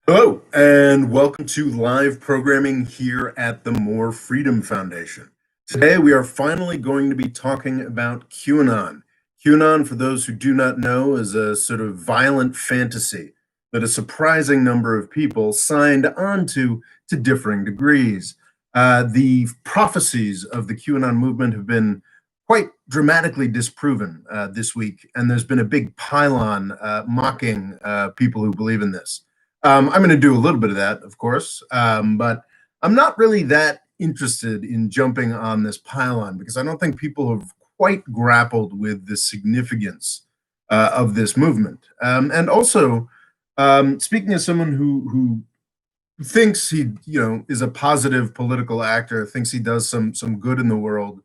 Hello, and welcome to live programming here at the More Freedom Foundation. Today, we are finally going to be talking about QAnon. QAnon, for those who do not know, is a sort of violent fantasy that a surprising number of people signed on to differing degrees. The prophecies of the QAnon movement have been quite dramatically disproven this week, and there's been a big pylon mocking people who believe in this. I'm going to do a little bit of that, of course, but I'm not really that interested in jumping on this pylon because I don't think people have quite grappled with the significance of this movement. And also, speaking as someone who thinks he, is a positive political actor, thinks he does some good in the world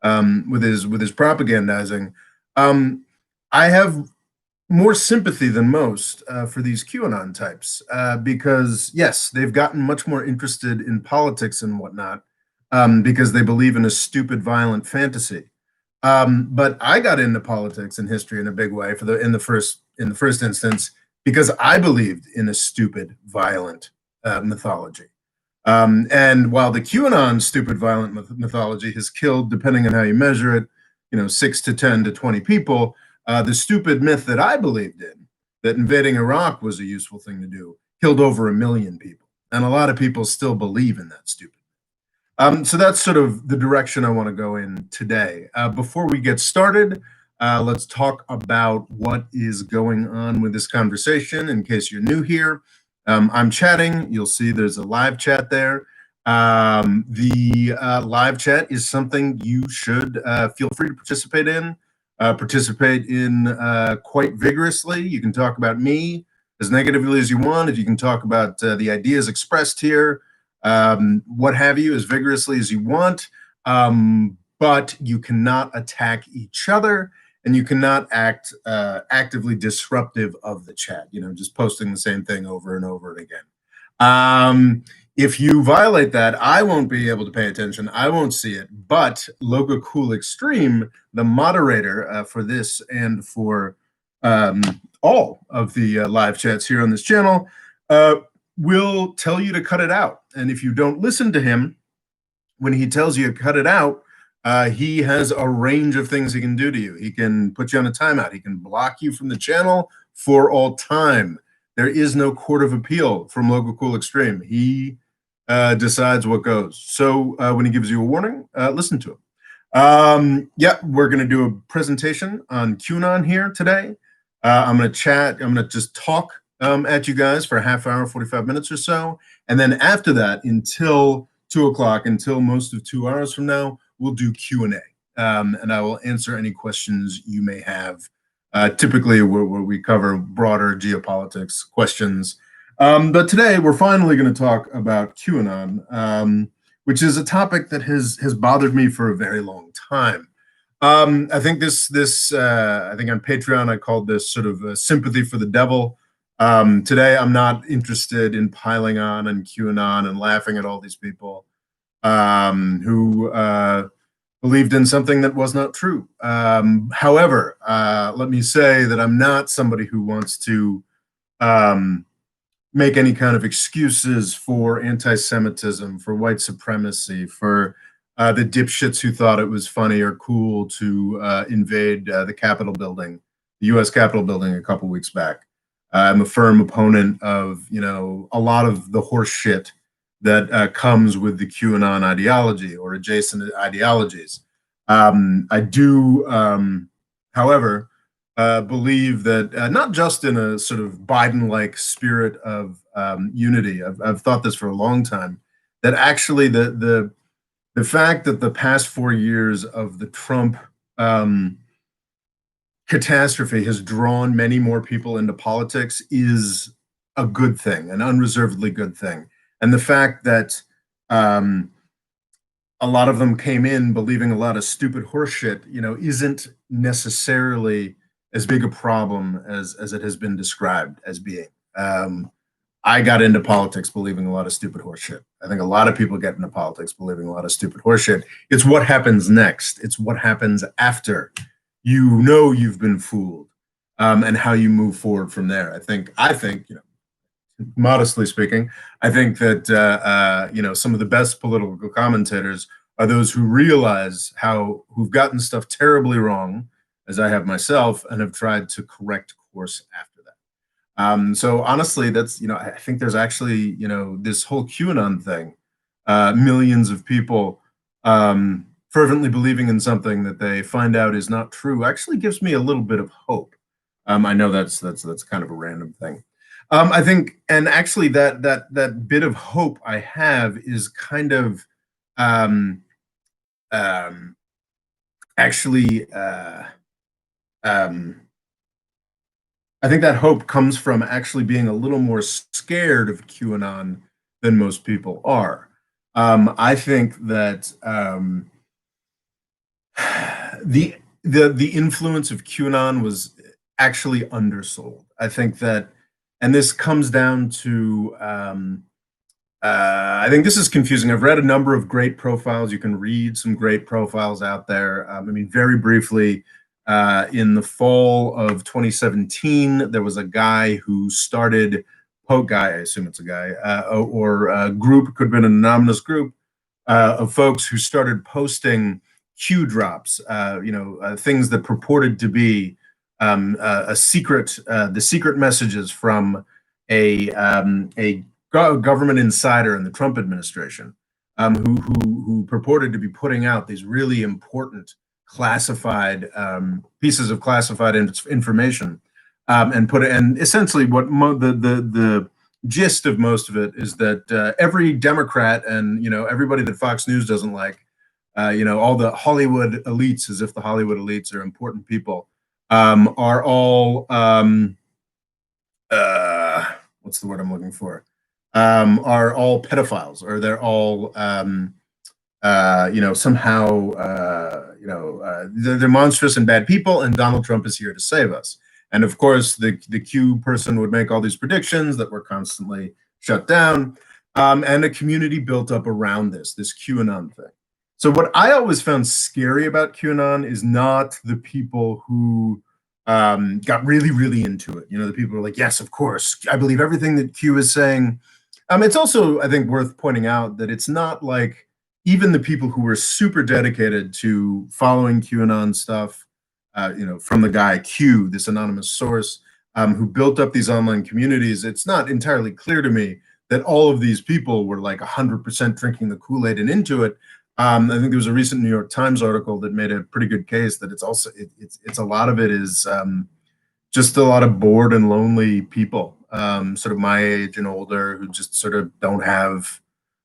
with his propagandizing. I have more sympathy than most for these QAnon types because, yes, they've gotten much more interested in politics and whatnot because they believe in a stupid, violent fantasy. But I got into politics and history in a big way in the first instance because I believed in a stupid, violent mythology. And while the QAnon stupid, violent mythology has killed, depending on how you measure it, 6 to 10 to 20 people, the stupid myth that I believed in, that invading Iraq was a useful thing to do, killed over 1 million people. And a lot of people still believe in that stupid. So that's sort of the direction I want to go in today. Before we get started, let's talk about what is going on with this conversation in case you're new here. I'm chatting. You'll see there's a live chat there. The live chat is something you should feel free to participate in. Quite vigorously. You can talk about me as negatively as you want. If you can talk about the ideas expressed here, what have you, as vigorously as you want. But you cannot attack each other, and you cannot act actively disruptive of the chat. Just posting the same thing over and over again. If you violate that, I won't be able to pay attention. I won't see it. But Logo Cool Extreme, the moderator for this and for all of the live chats here on this channel, will tell you to cut it out. And if you don't listen to him, when he tells you to cut it out, he has a range of things he can do to you. He can put you on a timeout. He can block you from the channel for all time. There is no court of appeal from Logo Cool Extreme. He decides what goes. So when he gives you a warning, listen to him. Yeah, we're going to do a presentation on QAnon here today. I'm going to chat. I'm going to just talk at you guys for a half hour, 45 minutes or so. And then after that, until 2 o'clock, until most of 2 hours from now, we'll do Q&A. And I will answer any questions you may have. Typically, where we cover broader geopolitics questions. But today, we're finally going to talk about QAnon, which is a topic that has bothered me for a very long time. I think I think on Patreon, I called this sort of sympathy for the devil. Today, I'm not interested in piling on and QAnon and laughing at all these people who believed in something that was not true. However, let me say that I'm not somebody who wants to make any kind of excuses for anti-Semitism, for white supremacy, for the dipshits who thought it was funny or cool to invade the Capitol building, the U.S. Capitol building a couple weeks back. I'm a firm opponent of, a lot of the horse shit that comes with the QAnon ideology or adjacent ideologies. I do, however, believe that not just in a sort of Biden-like spirit of unity. I've thought this for a long time, that actually the fact that the past 4 years of the Trump catastrophe has drawn many more people into politics is a good thing, an unreservedly good thing. And the fact that a lot of them came in believing a lot of stupid horseshit, isn't necessarily as big a problem as it has been described as being. I got into politics believing a lot of stupid horseshit. I think a lot of people get into politics believing a lot of stupid horseshit. It's what happens next. It's what happens after you've been fooled, and how you move forward from there. I think modestly speaking, I think that some of the best political commentators are those who realize who've gotten stuff terribly wrong, as I have myself, and have tried to correct course after that. So honestly, that's I think there's actually this whole QAnon thing, millions of people fervently believing in something that they find out is not true actually gives me a little bit of hope. I know that's kind of a random thing. I think, and actually, that bit of hope I have is kind of um, um, actually. Um, I think that hope comes from actually being a little more scared of QAnon than most people are. I think that the the influence of QAnon was actually undersold. I think that, and this comes down to I think this is confusing. I've read a number of great profiles. You can read some great profiles out there. I mean, very briefly, in the fall of 2017, there was a guy who started, I assume it's a guy, or a group, could have been an anonymous group of folks who started posting Q drops, things that purported to be a secret, the secret messages from a government insider in the Trump administration, who purported to be putting out these really important classified pieces of classified information, and essentially what the gist of most of it is that every Democrat and everybody that Fox News doesn't like, all the Hollywood elites, as if the Hollywood elites are important people, are all what's the word I'm looking for? Are all pedophiles, or they're all somehow they're monstrous and bad people, and Donald Trump is here to save us. And of course, the Q person would make all these predictions that were constantly shut down, and a community built up around this QAnon thing. So what I always found scary about QAnon is not the people who got really, really into it. The people who are like, yes, of course, I believe everything that Q is saying. It's also, I think, worth pointing out that it's not like even the people who were super dedicated to following QAnon stuff, from the guy Q, this anonymous source, who built up these online communities. It's not entirely clear to me that all of these people were like 100% drinking the Kool-Aid and into it. I think there was a recent New York Times article that made a pretty good case that it's a lot of it is just a lot of bored and lonely people, sort of my age and older, who just sort of don't have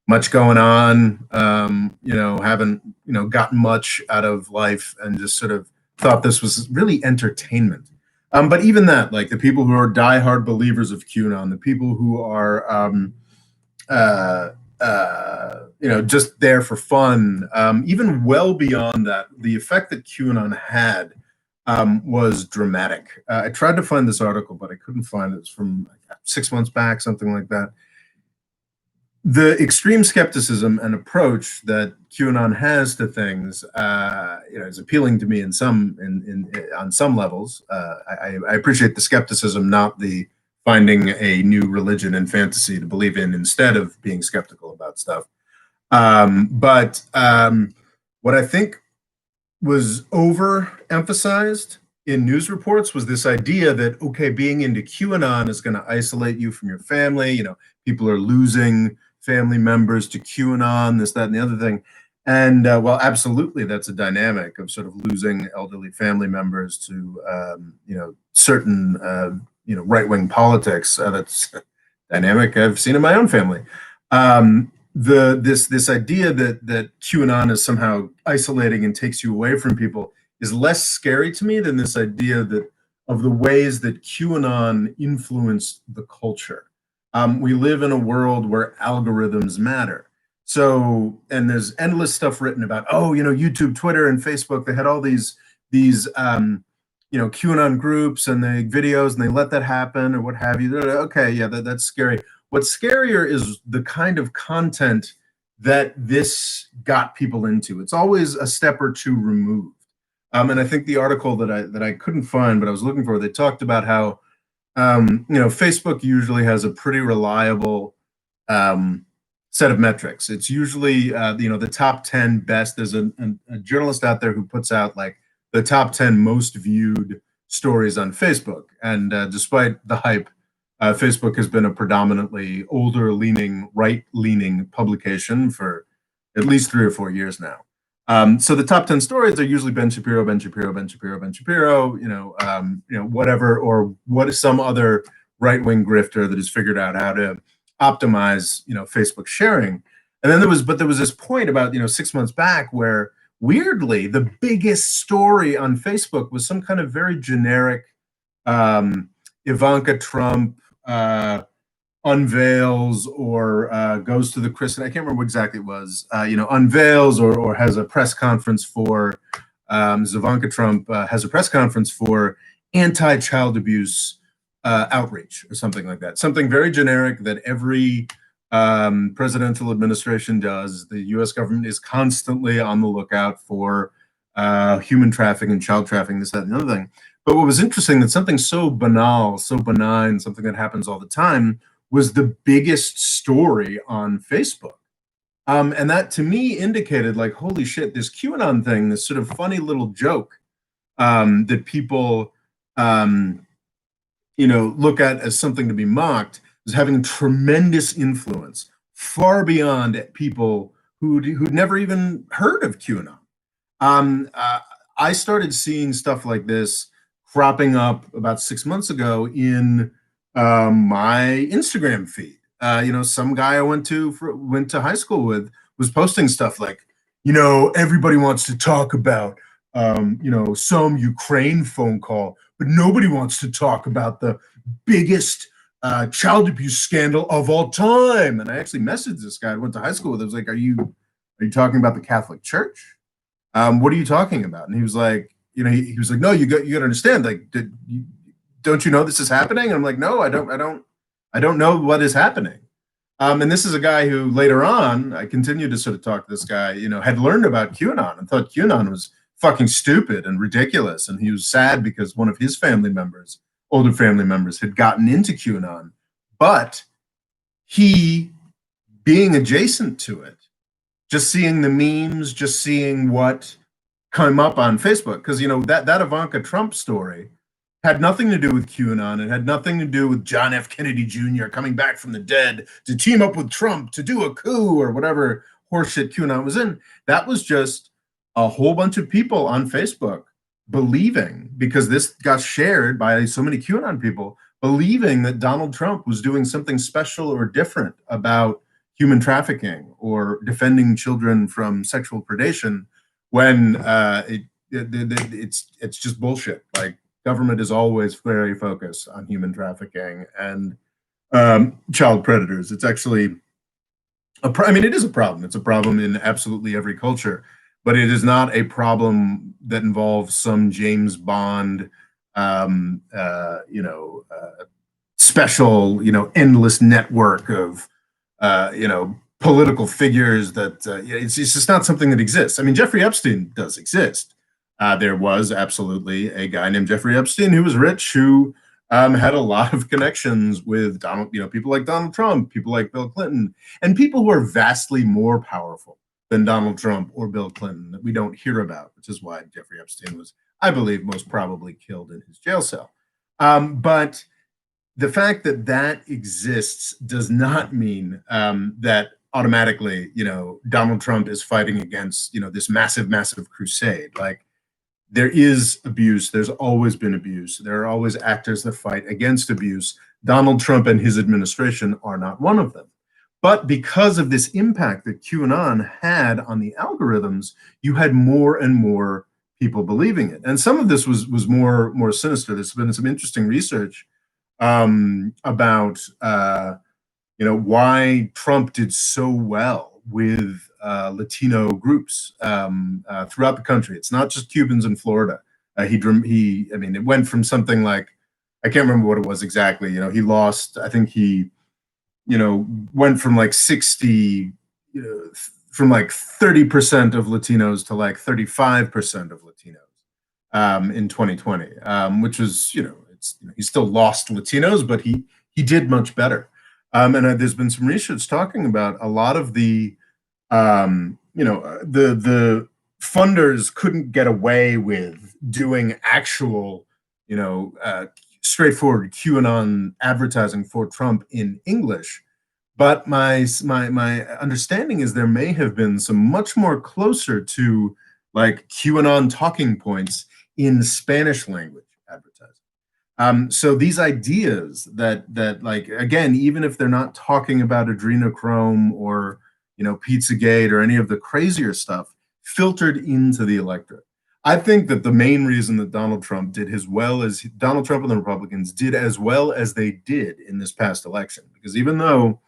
much going on, haven't gotten much out of life, and just sort of thought this was really entertainment. But even that, like the people who are diehard believers of QAnon, the people who are just there for fun, even well beyond that, the effect that QAnon had was dramatic. I tried to find this article, but I couldn't find it. It's from 6 months back, something like that. The extreme skepticism and approach that QAnon has to things, is appealing to me on some levels. I appreciate the skepticism, not the finding a new religion and fantasy to believe in instead of being skeptical about stuff. But what I think was overemphasized in news reports was this idea that, okay, being into QAnon is going to isolate you from your family. People are losing family members to QAnon, this, that, and the other thing. And well, absolutely, that's a dynamic of sort of losing elderly family members to, certain, right-wing politics. That's a dynamic I've seen in my own family. This idea that QAnon is somehow isolating and takes you away from people is less scary to me than this idea of the ways that QAnon influenced the culture. We live in a world where algorithms matter. So, and there's endless stuff written about, YouTube, Twitter, and Facebook. They had all these QAnon groups and the videos, and they let that happen or what have you. Okay, yeah, that's scary. What's scarier is the kind of content that this got people into. It's always a step or two removed. And I think the article that I couldn't find, but I was looking for, they talked about how Facebook usually has a pretty reliable um, set of metrics. It's usually the top 10 best. There's a journalist out there who puts out like the top 10 most viewed stories on Facebook, and despite the hype, Facebook has been a predominantly older leaning, right leaning publication for at least 3 or 4 years now. So the top 10 stories are usually Ben Shapiro, Ben Shapiro, Ben Shapiro, Ben Shapiro, whatever, or what is some other right-wing grifter that has figured out how to optimize, Facebook sharing. And then there was this point about, 6 months back where weirdly the biggest story on Facebook was some kind of very generic Ivanka Trump unveils or goes to the christening. I can't remember what exactly it was. Unveils or has a press conference for Ivanka Trump has a press conference for anti-child abuse outreach or something like that. Something very generic that every presidential administration does. The U.S. government is constantly on the lookout for human trafficking and child trafficking, this, that, and the other thing. But what was interesting that something so banal, so benign, something that happens all the time was the biggest story on Facebook. And that to me indicated like, holy shit, this QAnon thing, this sort of funny little joke that people, look at as something to be mocked, is having tremendous influence far beyond people who'd never even heard of QAnon. I started seeing stuff like this cropping up about 6 months ago in my Instagram feed. Some guy I went to high school with was posting stuff like, everybody wants to talk about, some Ukraine phone call, but nobody wants to talk about the biggest child abuse scandal of all time. And I actually messaged this guy I went to high school with. I was like, are you talking about the Catholic Church? What are you talking about? And he was like, he was like, no, you got to understand. Like, don't you know this is happening? And I'm like, no, I don't know what is happening. And this is a guy who later on, I continued to sort of talk to this guy, had learned about QAnon and thought QAnon was fucking stupid and ridiculous. And he was sad because one of his older family members, had gotten into QAnon, but he, being adjacent to it, just seeing the memes, just seeing what came up on Facebook, because that Ivanka Trump story had nothing to do with QAnon. It had nothing to do with John F. Kennedy Jr. coming back from the dead to team up with Trump to do a coup or whatever horseshit QAnon was in. That was just a whole bunch of people on Facebook believing, because this got shared by so many QAnon people, believing that Donald Trump was doing something special or different about human trafficking or defending children from sexual predation, when it's just bullshit. Like, government is always very focused on human trafficking and child predators. It's actually it is a problem. It's a problem in absolutely every culture, but it is not a problem that involves some James Bond, special, endless network of, political figures that it's just not something that exists. I mean, Jeffrey Epstein does exist. There was absolutely a guy named Jeffrey Epstein who was rich, who had a lot of connections with people like Donald Trump, people like Bill Clinton, and people who are vastly more powerful than Donald Trump or Bill Clinton that we don't hear about, which is why Jeffrey Epstein was, I believe, most probably killed in his jail cell. But the fact that that exists does not mean that automatically, Donald Trump is fighting against, this massive, massive crusade. Like, there is abuse. There's always been abuse. There are always actors that fight against abuse. Donald Trump and his administration are not one of them. But because of this impact that QAnon had on the algorithms, you had more and more people believing it. And some of this was more sinister. There's been some interesting research about why Trump did so well with Latino groups throughout the country. It's not just Cubans in Florida. It went from something like, I can't remember what it was exactly. He lost, I think he, went from like 60, from like 30% of Latinos to like 35% of Latinos in 2020, which was, he still lost Latinos, but he did much better. And there's been some research talking about a lot of the funders couldn't get away with doing actual, straightforward QAnon advertising for Trump in English. But my understanding is there may have been some much more closer to like QAnon talking points in Spanish language advertising. So these ideas that like again, even if they're not talking about adrenochrome or Pizzagate or any of the crazier stuff, filtered into the electorate. I think that the main reason that Donald Trump and the Republicans did as well as they did in this past election, because even though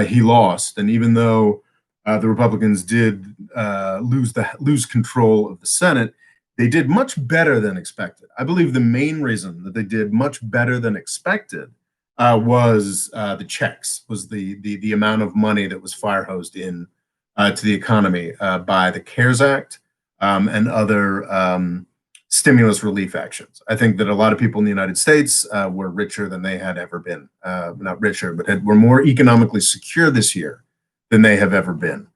he lost, and even though the Republicans did lose control of the Senate, they did much better than expected. I believe the main reason that they did much better than expected was the checks, was the amount of money that was fire hosed in to the economy by the CARES Act and other stimulus relief actions. I think that a lot of people in the United States were richer than they had ever been. Not richer, but were more economically secure this year than they have ever been.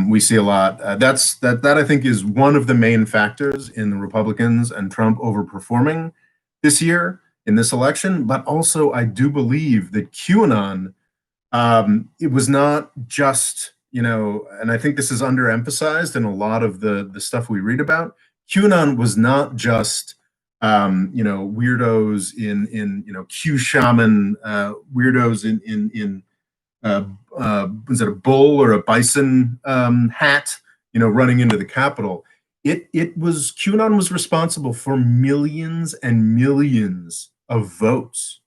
We see a lot. That I think is one of the main factors in the Republicans and Trump overperforming this year in this election. But also, I do believe that QAnon, it was not just, and I think this is underemphasized in a lot of the stuff we read about. QAnon was not just weirdos in Q shaman weirdos in was it a bull or a bison hat, running into the Capitol. QAnon was responsible for millions and millions of votes,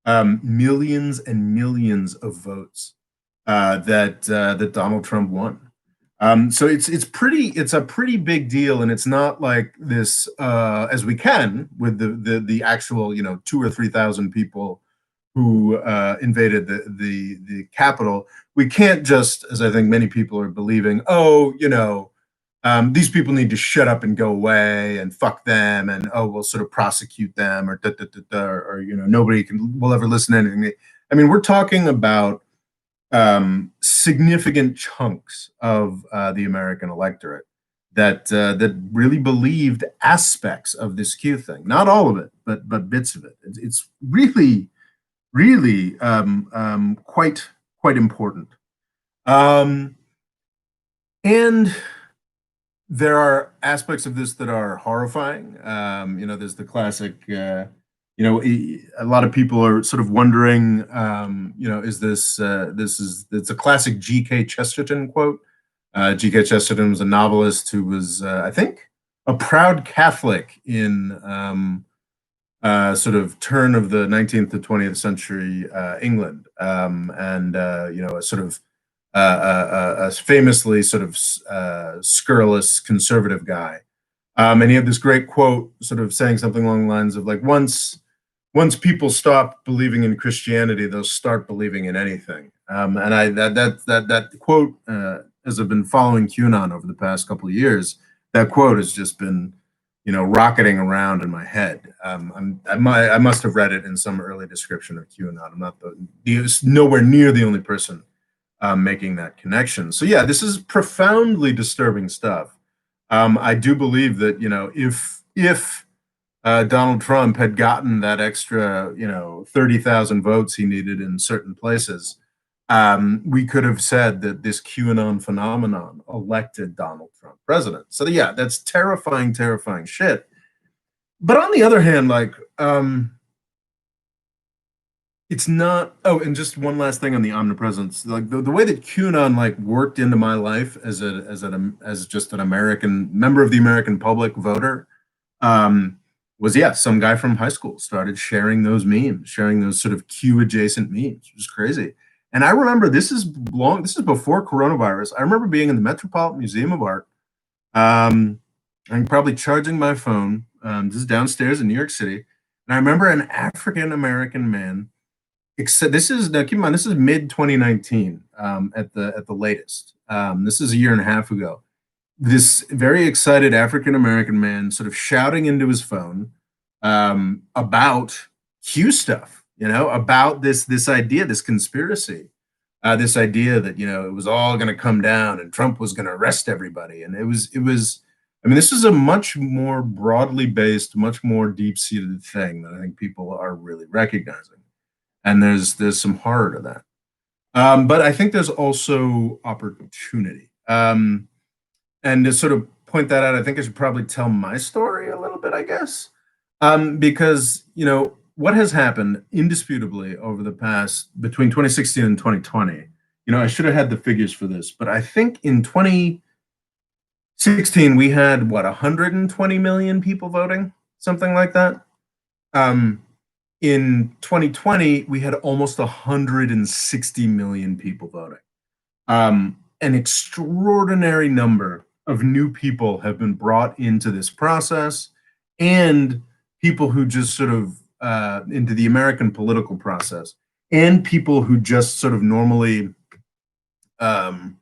millions and millions of votes that Donald Trump won. So it's a pretty big deal, and it's not like this as we can with the actual 2,000 or 3,000 people who invaded the Capitol. We can't just, as I think many people are believing, these people need to shut up and go away and fuck them, and we'll sort of prosecute them, or nobody will ever listen to anything. I mean, we're talking about significant chunks of the American electorate that really believed aspects of this Q thing. Not all of it, but bits of it. It's really quite important. And there are aspects of this that are horrifying. There's the classic, a lot of people are sort of wondering, is it's a classic G.K. Chesterton quote. G.K. Chesterton was a novelist who was, I think, a proud Catholic in sort of turn of the 19th to 20th century England, and a sort of a famously sort of scurrilous conservative guy. And he had this great quote sort of saying something along the lines of like, once people stop believing in Christianity, they'll start believing in anything. And that quote, as I've been following QAnon over the past couple of years, that quote has just been rocketing around in my head. I must have read it in some early description of QAnon. I'm not nowhere near the only person making that connection. So yeah, this is profoundly disturbing stuff. I do believe that if Donald Trump had gotten that extra 30,000 votes he needed in certain places, we could have said that this QAnon phenomenon elected Donald Trump president. So yeah, that's terrifying shit. But on the other hand, like, it's not. Oh, and just one last thing on the omnipresence, like the way that QAnon like worked into my life as just an American member of the American public voter, was some guy from high school started sharing those memes, sharing those sort of Q adjacent memes, which is crazy. And I remember this is before coronavirus. I remember being in the Metropolitan Museum of Art, and probably charging my phone. This is downstairs in New York City, and I remember an African American man. This is, now keep in mind, this is mid 2019 at the latest. This is a year and a half ago. This very excited African American man sort of shouting into his phone, about Q stuff, about this idea, this conspiracy, this idea that it was all going to come down and Trump was going to arrest everybody, and it was. I mean, this is a much more broadly based, much more deep seated thing that I think people are really recognizing, and there's some horror to that. But I think there's also opportunity. And to sort of point that out, I think I should probably tell my story a little bit, I guess. Because, what has happened indisputably over the past between 2016 and 2020, I should have had the figures for this, but I think in 2016 we had what, 120 million people voting, something like that. Um, in 2020, we had almost 160 million people voting. An extraordinary number of new people have been brought into this process, and people who just sort of into the American political process, and people who just sort of normally, went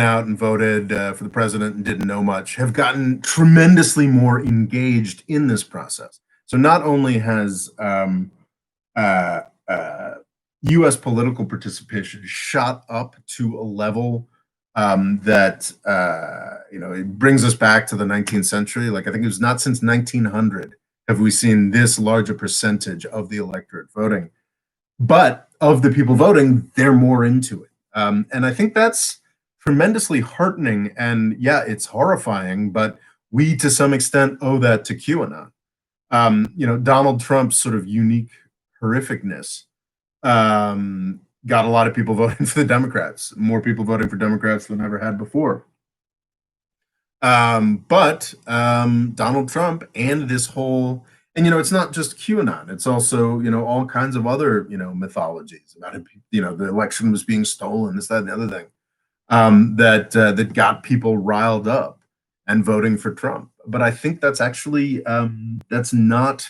out and voted for the president and didn't know much, have gotten tremendously more engaged in this process. So not only has uh, uh, U.S. political participation shot up to a level that it brings us back to the 19th century. Like, I think it was not since 1900 have we seen this large a percentage of the electorate voting. But of the people voting, they're more into it, and I think that's tremendously heartening. And yeah, it's horrifying, but we to some extent owe that to QAnon. Donald Trump's sort of unique horrificness got a lot of people voting for the Democrats, more people voting for Democrats than ever had before. But Donald Trump and this whole, and it's not just QAnon; it's also all kinds of other mythologies about it. The election was being stolen, this, that, and the other thing, that got people riled up and voting for Trump. But I think that's actually that's not.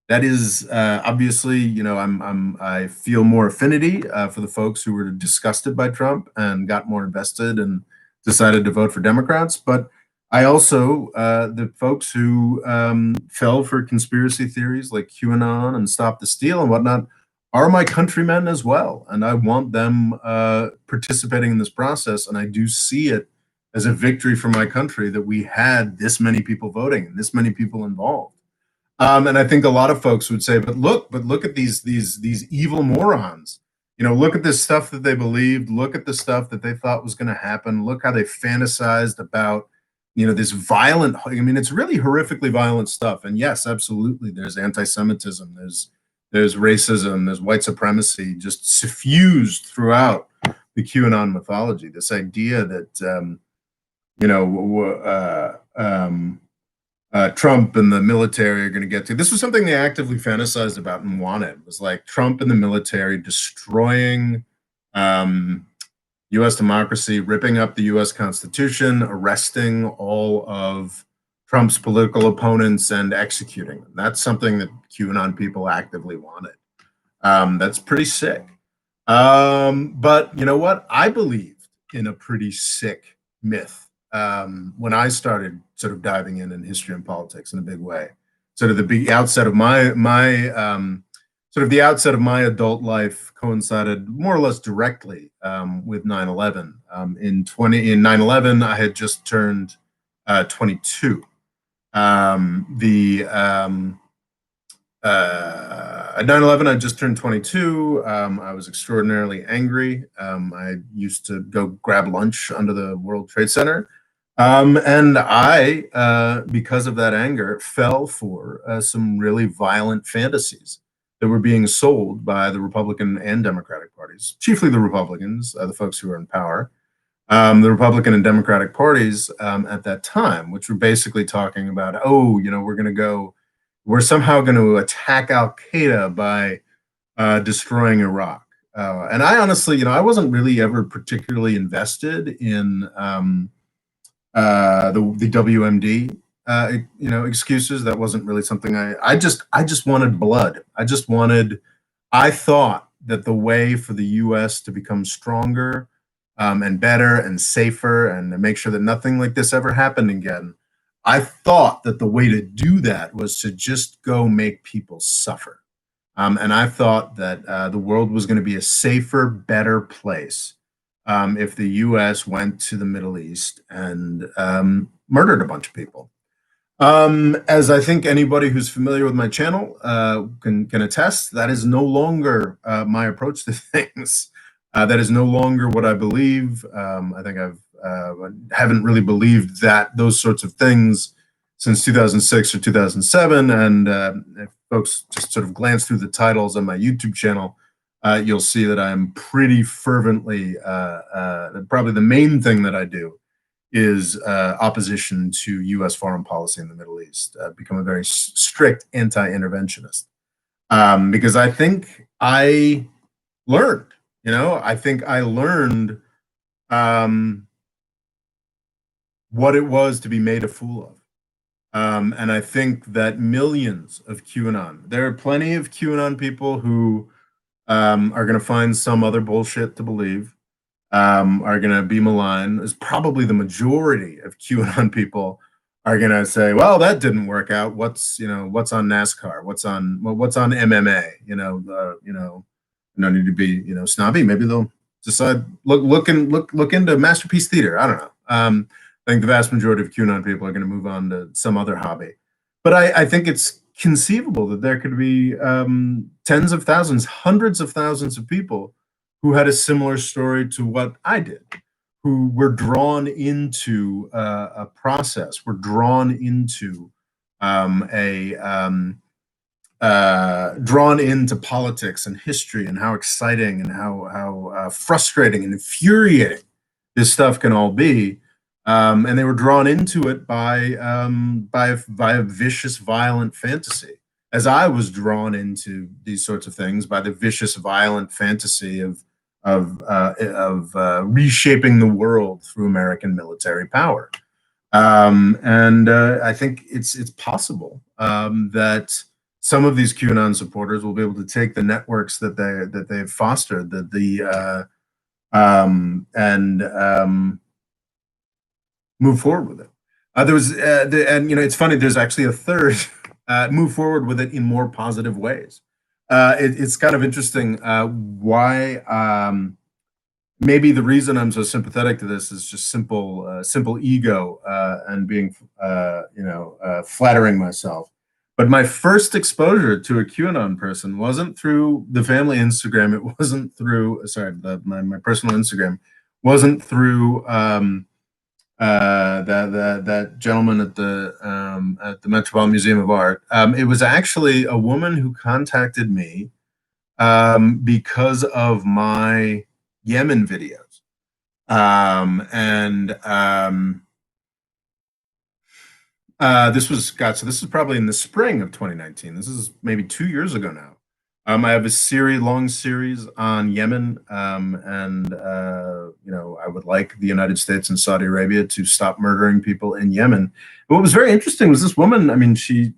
That is obviously, I feel more affinity for the folks who were disgusted by Trump and got more invested and decided to vote for Democrats. But I also the folks who fell for conspiracy theories like QAnon and Stop the Steal and whatnot are my countrymen as well, and I want them participating in this process. And I do see it as a victory for my country that we had this many people voting and this many people involved. And I think a lot of folks would say, but look at these evil morons. Look at this stuff that they believed. Look at the stuff that they thought was going to happen. Look how they fantasized about, this violent. I mean, it's really horrifically violent stuff. And yes, absolutely, there's anti-Semitism, there's racism, there's white supremacy, just suffused throughout the QAnon mythology. This idea that Trump and the military are going to get to. This was something they actively fantasized about and wanted. It was like Trump and the military destroying U.S. democracy, ripping up the U.S. Constitution, arresting all of Trump's political opponents and executing them. That's something that QAnon people actively wanted. That's pretty sick. But you know what? I believed in a pretty sick myth when I started sort of diving in history and politics in a big way. Sort of the outset of my the outset of my adult life coincided more or less directly with 9/11. In 9/11, I had just turned 22. At 9/11, I just turned 22. I was extraordinarily angry. I used to go grab lunch under the World Trade Center. And I, because of that anger, fell for some really violent fantasies that were being sold by the Republican and Democratic parties, chiefly the Republicans, the folks who are in power, the Republican and Democratic parties at that time, which were basically talking about, we're somehow going to attack Al Qaeda by destroying Iraq. And I honestly, I wasn't really ever particularly invested in the WMD, excuses. That wasn't really something I just wanted blood. I thought that the way for the U.S. to become stronger and better and safer and to make sure that nothing like this ever happened again, I thought that the way to do that was to just go make people suffer. And I thought that the world was going to be a safer, better place if the US went to the Middle East and murdered a bunch of people. As I think anybody who's familiar with my channel can attest, that is no longer my approach to things. That is no longer what I believe. I think haven't really believed that those sorts of things since 2006 or 2007. And if folks just sort of glance through the titles on my YouTube channel, you'll see that I'm pretty fervently, probably the main thing that I do is opposition to U.S. foreign policy in the Middle East. Become a very strict anti-interventionist because I think I learned. I think I learned what it was to be made a fool of. And I think that millions of QAnon, there are plenty of QAnon people who are going to find some other bullshit to believe. Are going to be maligned. Is probably the majority of QAnon people are going to say, "Well, that didn't work out. What's on NASCAR? What's on MMA? No need to be snobby. Maybe they'll decide look into Masterpiece Theater. I don't know. I think the vast majority of QAnon people are going to move on to some other hobby, but I think it's conceivable that there could be tens of thousands, hundreds of thousands of people who had a similar story to what I did, who were drawn into a process, were drawn into drawn into politics and history and how exciting and how frustrating and infuriating this stuff can all be. And they were drawn into it by a vicious, violent fantasy, as I was drawn into these sorts of things by the vicious, violent fantasy of reshaping the world through American military power. And I think it's possible that some of these QAnon supporters will be able to take the networks that they've fostered, and move forward with it. It's funny. There's actually a third move forward with it in more positive ways. It's kind of interesting why maybe the reason I'm so sympathetic to this is just simple ego and being flattering myself. But my first exposure to a QAnon person wasn't through the family Instagram. It wasn't through my personal Instagram. Wasn't through that gentleman at the Metropolitan Museum of Art. It was actually a woman who contacted me because of my Yemen videos, this was so this is probably in the spring of 2019. This is maybe 2 years ago now. I have a long series on Yemen, and I would like the United States and Saudi Arabia to stop murdering people in Yemen. But what was very interesting was this woman. I mean, she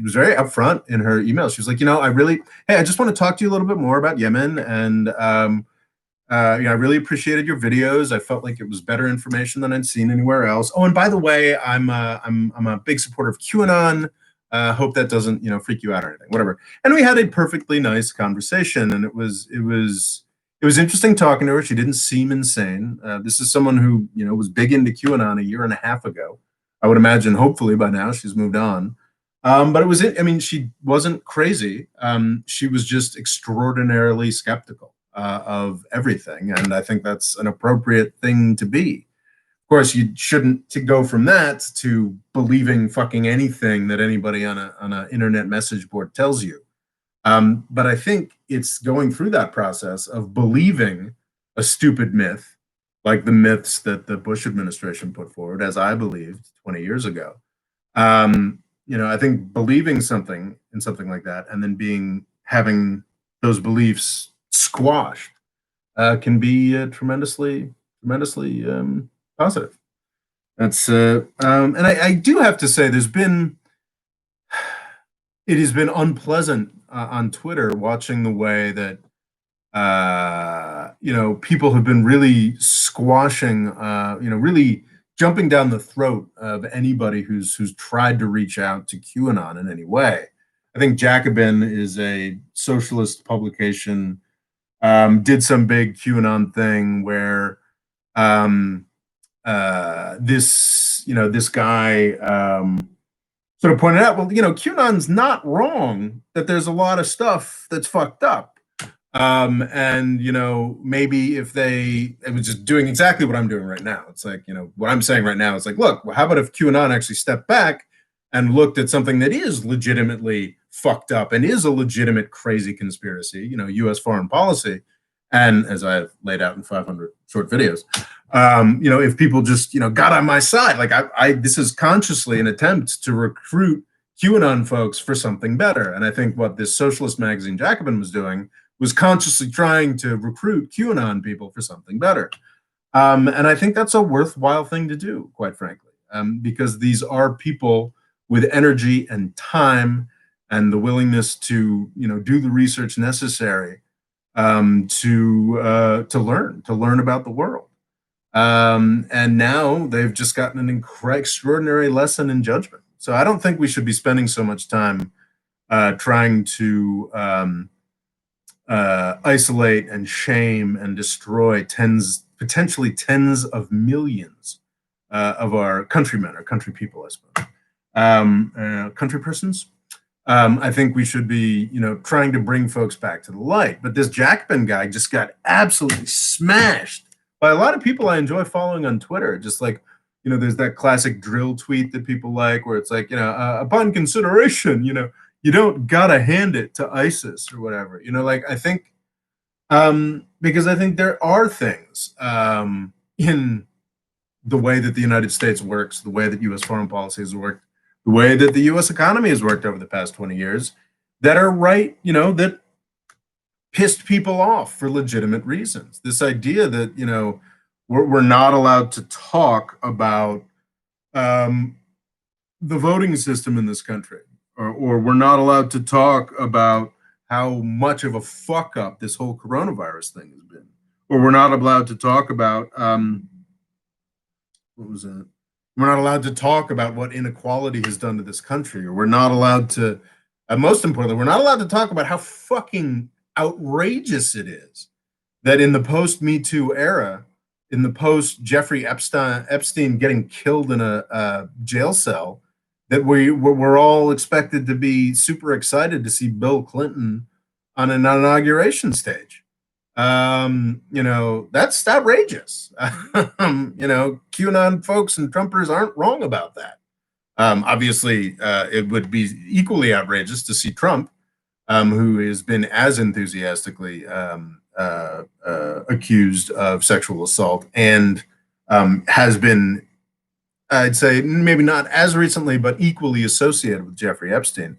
was very upfront in her email. She was like, I just want to talk to you a little bit more about Yemen, and I really appreciated your videos. I felt like it was better information than I'd seen anywhere else. Oh, and by the way, I'm a big supporter of QAnon. Hope that doesn't freak you out or anything, whatever. And we had a perfectly nice conversation, and it was interesting talking to her. She didn't seem insane. This is someone who was big into QAnon a year and a half ago. I would imagine, hopefully by now she's moved on. But it was, she wasn't crazy. She was just extraordinarily skeptical of everything, and I think that's an appropriate thing to be. Of course, you shouldn't go from that to believing fucking anything that anybody on a internet message board tells you. But I think it's going through that process of believing a stupid myth, like the myths that the Bush administration put forward, as I believed 20 years ago. I think believing something like that, and then having those beliefs squashed, can be tremendously positive. That's and I do have to say, it has been unpleasant on Twitter watching the way that people have been really squashing, really jumping down the throat of anybody who's tried to reach out to QAnon in any way. I think Jacobin is a socialist publication. Did some big QAnon thing where this guy sort of pointed out, well, QAnon's not wrong, that there's a lot of stuff that's fucked up. And maybe if it was just doing exactly what I'm doing right now. It's like, what I'm saying right now is like, look, well, how about if QAnon actually stepped back and looked at something that is legitimately fucked up and is a legitimate crazy conspiracy, US foreign policy. And as I have laid out in 500 short videos, if people just, got on my side, like this is consciously an attempt to recruit QAnon folks for something better. And I think what this socialist magazine Jacobin was doing was consciously trying to recruit QAnon people for something better. And I think that's a worthwhile thing to do, quite frankly, because these are people with energy and time and the willingness to, do the research necessary to learn about the world. And now they've just gotten an extraordinary lesson in judgment. So I don't think we should be spending so much time trying to isolate and shame and destroy potentially tens of millions of our countrymen or country people, I suppose, country persons. I think we should be, trying to bring folks back to the light. But this Jacobin guy just got absolutely smashed by a lot of people I enjoy following on Twitter. Just like, there's that classic drill tweet that people like, where it's like, upon consideration, you don't gotta hand it to ISIS or whatever. I think, because I think there are things in the way that the United States works, the way that U.S. foreign policy has worked, the way that the U.S. economy has worked over the past 20 years, that are right, that pissed people off for legitimate reasons. This idea that, we're not allowed to talk about the voting system in this country, or we're not allowed to talk about how much of a fuck up this whole coronavirus thing has been, or we're not allowed to talk about what was it? We're not allowed to talk about what inequality has done to this country, or we're not allowed to, most importantly, we're not allowed to talk about how fucking outrageous it is that in the post-Me Too era, in the post-Jeffrey Epstein getting killed in a jail cell, that we're all expected to be super excited to see Bill Clinton on an inauguration stage. That's outrageous. QAnon folks and Trumpers aren't wrong about that. Obviously, it would be equally outrageous to see Trump, who has been as enthusiastically accused of sexual assault and has been, I'd say, maybe not as recently, but equally associated with Jeffrey Epstein.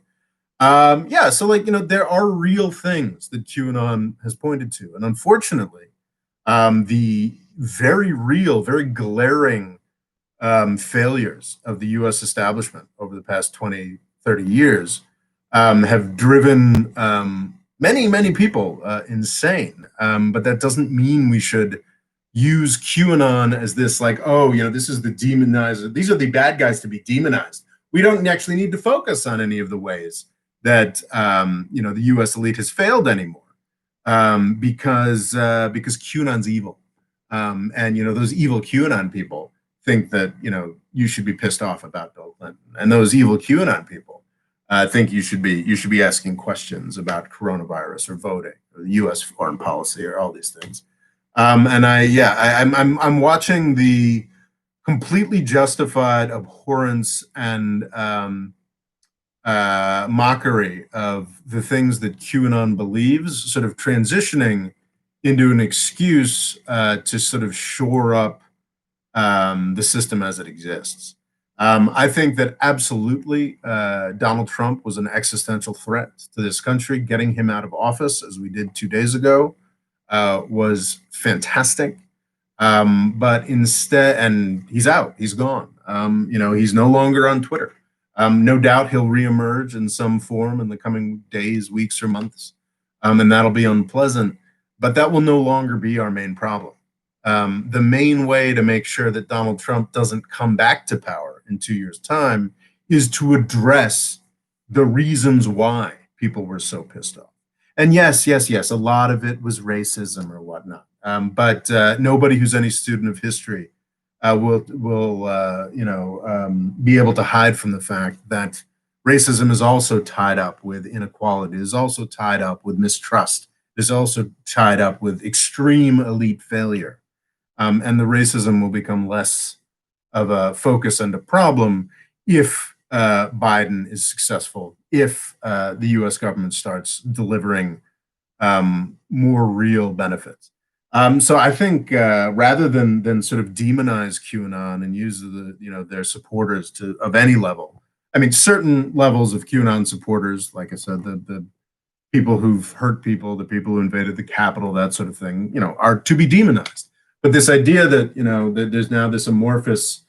So there are real things that QAnon has pointed to. And unfortunately, the very real, very glaring failures of the US establishment over the past 20, 30 years have driven many, many people insane. But that doesn't mean we should use QAnon as this like, this is the demonizer. These are the bad guys to be demonized. We don't actually need to focus on any of the ways that the U.S. elite has failed anymore, because QAnon's evil, and those evil QAnon people think that you should be pissed off about Bill Clinton, and those evil QAnon people think you should be asking questions about coronavirus or voting or the U.S. foreign policy or all these things. I'm watching the completely justified abhorrence and mockery of the things that QAnon believes, sort of transitioning into an excuse to sort of shore up the system as it exists. I think that absolutely Donald Trump was an existential threat to this country. Getting him out of office, as we did 2 days ago, was fantastic. But instead, and he's out, he's gone. He's no longer on Twitter. No doubt he'll reemerge in some form in the coming days, weeks, or months, and that'll be unpleasant. But that will no longer be our main problem. The main way to make sure that Donald Trump doesn't come back to power in 2 years' time is to address the reasons why people were so pissed off. And yes, yes, yes, a lot of it was racism or whatnot. But nobody who's any student of history will be able to hide from the fact that racism is also tied up with inequality, is also tied up with mistrust, is also tied up with extreme elite failure. And the racism will become less of a focus and a problem if Biden is successful, if the US government starts delivering more real benefits. So I think rather than sort of demonize QAnon and use their supporters to of any level, I mean certain levels of QAnon supporters, like I said, the people who've hurt people, the people who invaded the Capitol, that sort of thing, are to be demonized. But this idea that that there's now this amorphous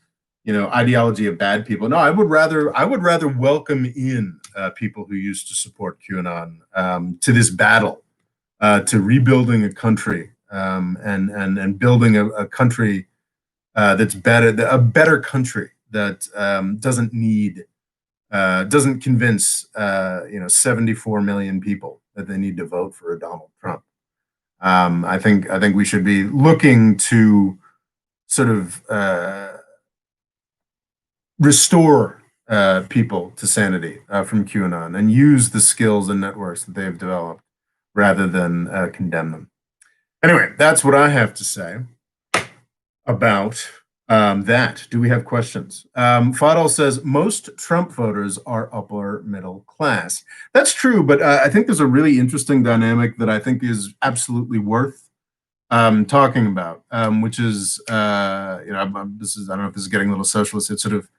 ideology of bad people. No, I would rather welcome in people who used to support QAnon to this battle to rebuilding a country and building a country that's better, a better country that doesn't convince 74 million people that they need to vote for a Donald Trump. I think we should be looking to sort of restore people to sanity from QAnon and use the skills and networks that they've developed rather than condemn them. Anyway, that's what I have to say about that. Do we have questions? Fadal says most Trump voters are upper middle class. That's true, but I think there's a really interesting dynamic that I think is absolutely worth talking about, which is, I don't know if this is getting a little socialist. It's sort of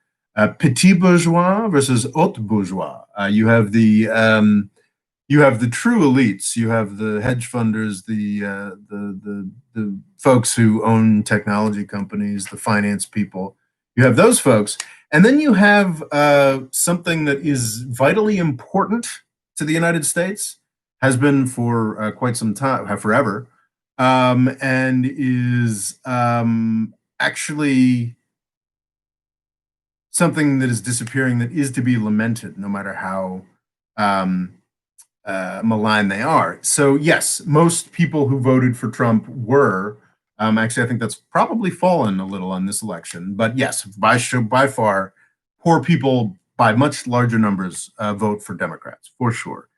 petit bourgeois versus haute bourgeois. You have the true elites. You have the hedge funders, the folks who own technology companies, the finance people. You have those folks, and then you have something that is vitally important to the United States, has been for quite some time, forever, and is actually something that is disappearing, that is to be lamented, no matter how malign they are. So yes, most people who voted for Trump were actually, I think that's probably fallen a little on this election, but yes, by far, poor people by much larger numbers vote for Democrats for sure.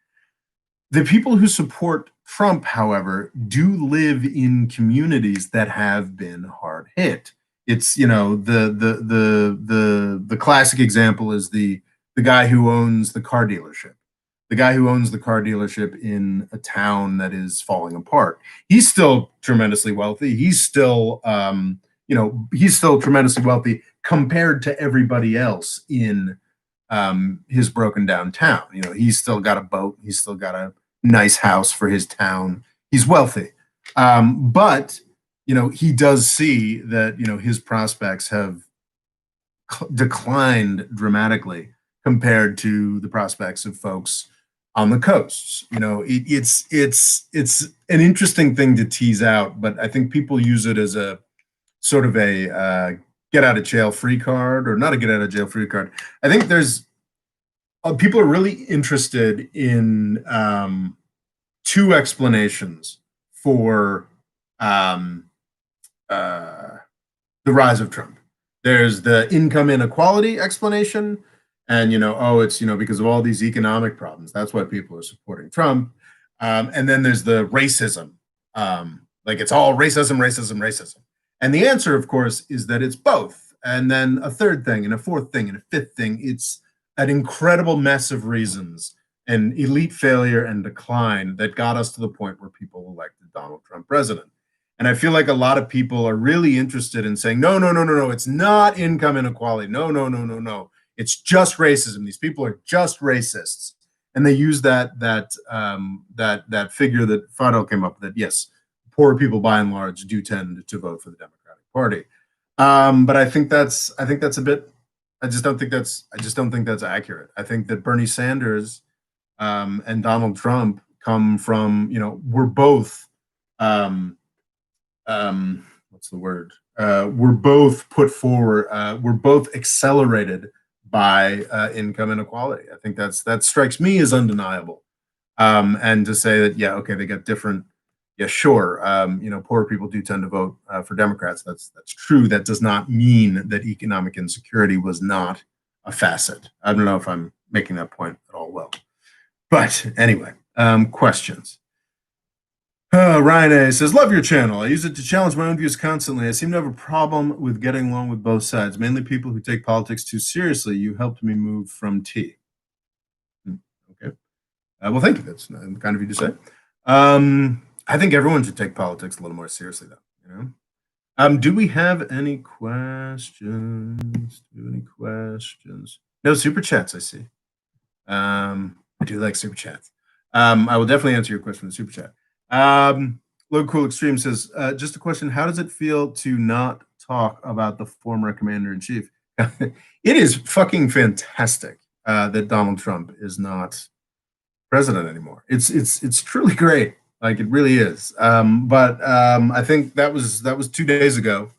The people who support Trump, however, do live in communities that have been hard hit. It's the classic example is the guy who owns the car dealership. The guy who owns the car dealership in a town that is falling apart. He's still tremendously wealthy. He's still tremendously wealthy compared to everybody else in his broken down town. He's still got a boat. He's still got a nice house for his town. He's wealthy, but he does see that his prospects have declined dramatically compared to the prospects of folks on the coasts. It's an interesting thing to tease out, but I think people use it as a sort of a get out of jail free card, or not a get out of jail free card. I think there's people are really interested in two explanations for the rise of Trump. There's the income inequality explanation, and it's because of all these economic problems. That's why people are supporting Trump. And then there's the racism, like it's all racism, racism, racism. And the answer, of course, is that it's both. And then a third thing, and a fourth thing, and a fifth thing. It's an incredible mess of reasons and elite failure and decline that got us to the point where people elected Donald Trump president. And I feel like a lot of people are really interested in saying, no, no, no, no, no, it's not income inequality. No, no, no, no, no. It's just racism. These people are just racists. And they use that figure that Fadel came up with, that yes, poor people by and large do tend to vote for the Democratic Party. But I think that's a bit, I just don't think that's accurate. I think that Bernie Sanders and Donald Trump come from, we're both, what's what's the word? Were both put forward, were both accelerated by income inequality. I think that strikes me as undeniable. And to say that, yeah, okay, they got different. Yeah, sure. Poor people do tend to vote for Democrats. That's true. That does not mean that economic insecurity was not a facet. I don't know if I'm making that point at all well. But anyway, questions. Ryan A says, love your channel. I use it to challenge my own views constantly. I seem to have a problem with getting along with both sides, mainly people who take politics too seriously. You helped me move from T. Okay. Well, thank you. That's kind of you to say. I think everyone should take politics a little more seriously, though. Do we have any questions? No super chats, I see. I do like super chats. I will definitely answer your question in the super chat. Low Cool Extreme says, just a question, how does it feel to not talk about the former commander-in-chief? It is fucking fantastic that Donald Trump is not president anymore. It's truly great. Like, it really is. But I think that was 2 days ago.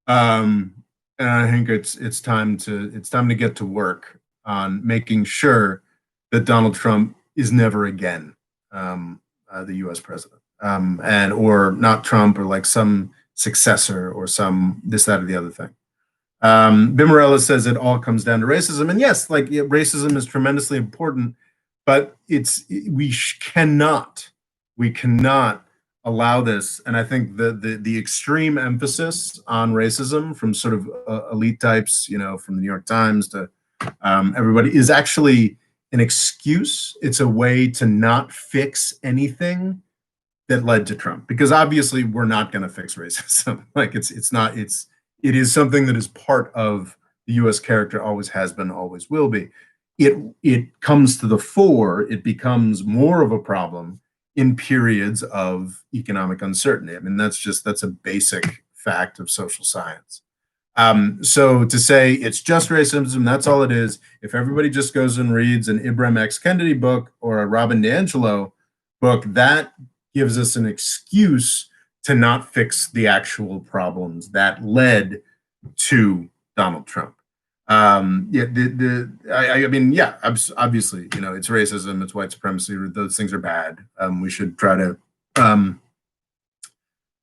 And I think it's time to get to work on making sure that Donald Trump is never again the U.S. president, or not Trump, or like some successor, or some this, that, or the other thing. Bimarella says it all comes down to racism, and yes, like, racism is tremendously important, but we cannot allow this. And I think the extreme emphasis on racism from sort of elite types, from the New York Times to everybody, is actually an excuse. It's a way to not fix anything that led to Trump, because obviously we're not going to fix racism. Like, it is something that is part of the U.S. character, always has been, always will be. It comes to the fore. It becomes more of a problem in periods of economic uncertainty. I mean, that's a basic fact of social science. So to say it's just racism, that's all it is. If everybody just goes and reads an Ibram X. Kendi book or a Robin DiAngelo book, that gives us an excuse to not fix the actual problems that led to Donald Trump. Obviously, it's racism, it's white supremacy. Those things are bad. We should try to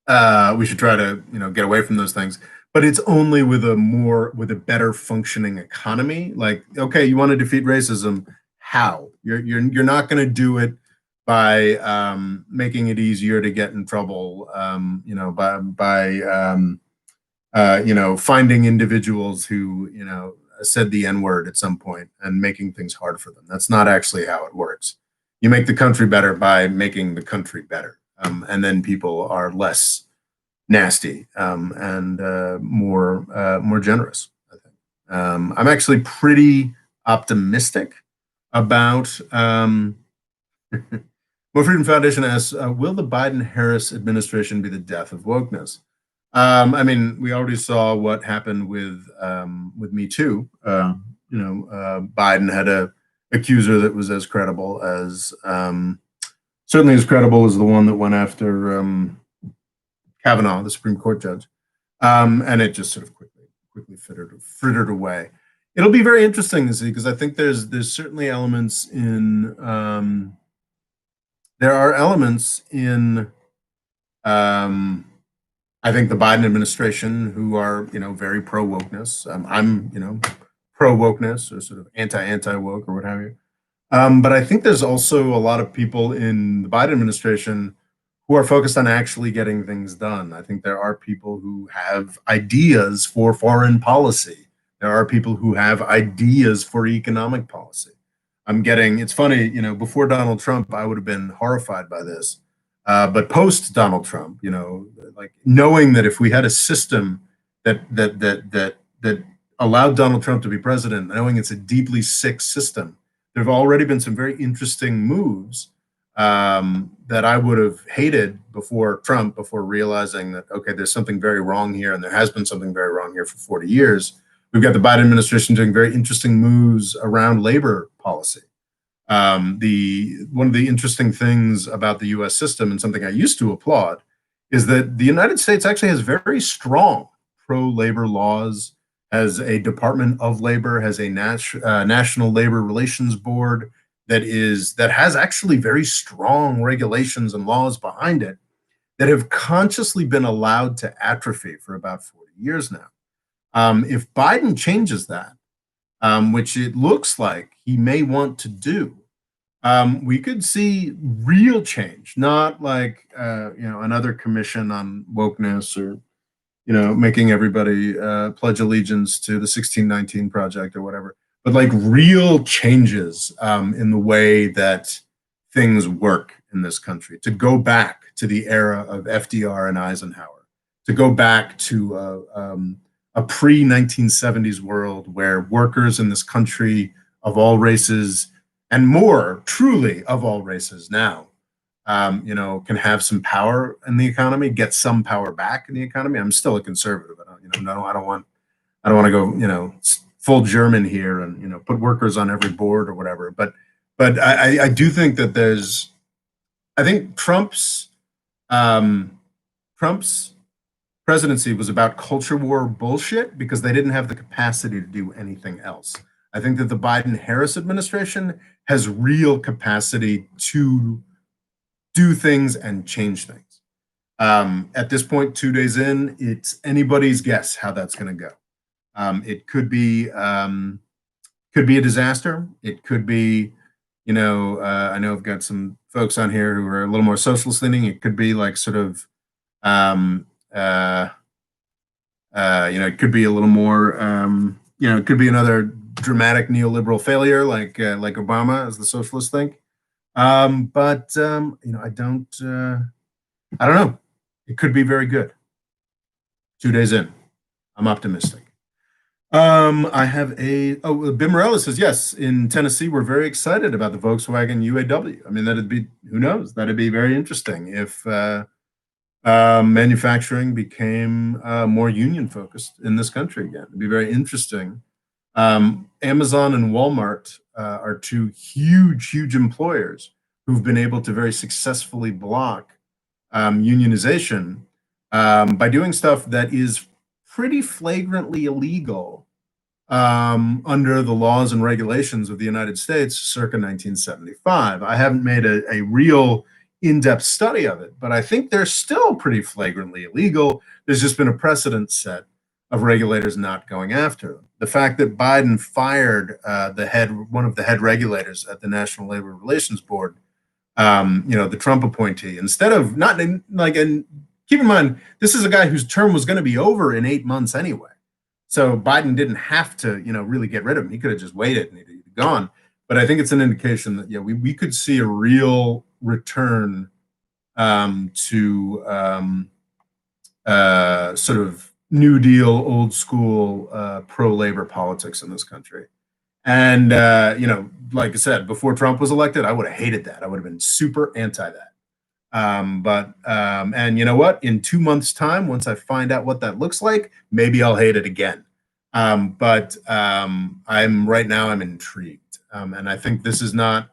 get away from those things. But it's only with a better functioning economy. Like, okay, you want to defeat racism? How? You're not going to do it by making it easier to get in trouble. By finding individuals who said the N-word at some point and making things hard for them. That's not actually how it works. You make the country better by making the country better, and then people are less nasty and more generous, I think. I'm actually pretty optimistic about. More Freedom Foundation asks, will the Biden-Harris administration be the death of wokeness? I mean, we already saw what happened with Me Too. Biden had a accuser that was as credible as, certainly as credible as the one that went after Kavanaugh, the Supreme Court judge, and it just sort of quickly frittered away. It'll be very interesting to see, because I think there's certainly elements in there are elements in I think the Biden administration who are very pro wokeness. I'm pro wokeness, or sort of anti woke, or what have you. But I think there's also a lot of people in the Biden administration who are focused on actually getting things done. I think there are people who have ideas for foreign policy. There are people who have ideas for economic policy. It's funny, before Donald Trump, I would have been horrified by this. But post Donald Trump, like, knowing that if we had a system that allowed Donald Trump to be president, knowing it's a deeply sick system, there have already been some very interesting moves that I would have hated before Trump, before realizing that, okay, there's something very wrong here, and there has been something very wrong here for 40 years. We've got the Biden administration doing very interesting moves around labor policy. One of the interesting things about the U.S. system, and something I used to applaud, is that the United States actually has very strong pro-labor laws, has a Department of Labor, has a National Labor Relations Board that has actually very strong regulations and laws behind it that have consciously been allowed to atrophy for about 40 years now. If Biden changes that, which it looks like he may want to do, we could see real change, not like another commission on wokeness or making everybody pledge allegiance to the 1619 Project or whatever, but like real changes in the way that things work in this country. To go back to the era of FDR and Eisenhower, to go back to a pre-1970s world where workers in this country of all races and more truly of all races now, can have some power in the economy, get some power back in the economy. I'm still a conservative. I don't want to go, full German here and, put workers on every board or whatever. But I do think that I think um, Trump's presidency was about culture war bullshit because they didn't have the capacity to do anything else. I think that the Biden-Harris administration has real capacity to do things and change things. At this point, 2 days in, it's anybody's guess how that's going to go. It could be a disaster. It could be, I know I've got some folks on here who are a little more socialist leaning. It could be like sort of, um, uh, it could be a little more, it could be another dramatic neoliberal failure like Obama, as the socialists think. But I don't know. It could be very good. 2 days in, I'm optimistic. I have Bim Morales says, yes, in Tennessee, we're very excited about the Volkswagen UAW. I mean, who knows? That'd be very interesting if manufacturing became more union focused in this country again. It'd be very interesting. Amazon and Walmart are two huge employers who've been able to very successfully block unionization by doing stuff that is pretty flagrantly illegal under the laws and regulations of the United States circa 1975. I haven't made a real in-depth study of it, but I think they're still pretty flagrantly illegal. There's just been a precedent set of regulators not going after them. The fact that Biden fired one of the head regulators at the National Labor Relations Board, the Trump appointee, instead of not like, and keep in mind, this is a guy whose term was going to be over in 8 months anyway. So Biden didn't have to, really get rid of him. He could have just waited and he'd be gone. But I think it's an indication that, we could see a real return to sort of New Deal, old school pro-labor politics in this country. And, like I said, before Trump was elected, I would have hated that. I would have been super anti that. And you know what? In 2 months' time, once I find out what that looks like, maybe I'll hate it again. I'm right now, I'm intrigued. And I think this is not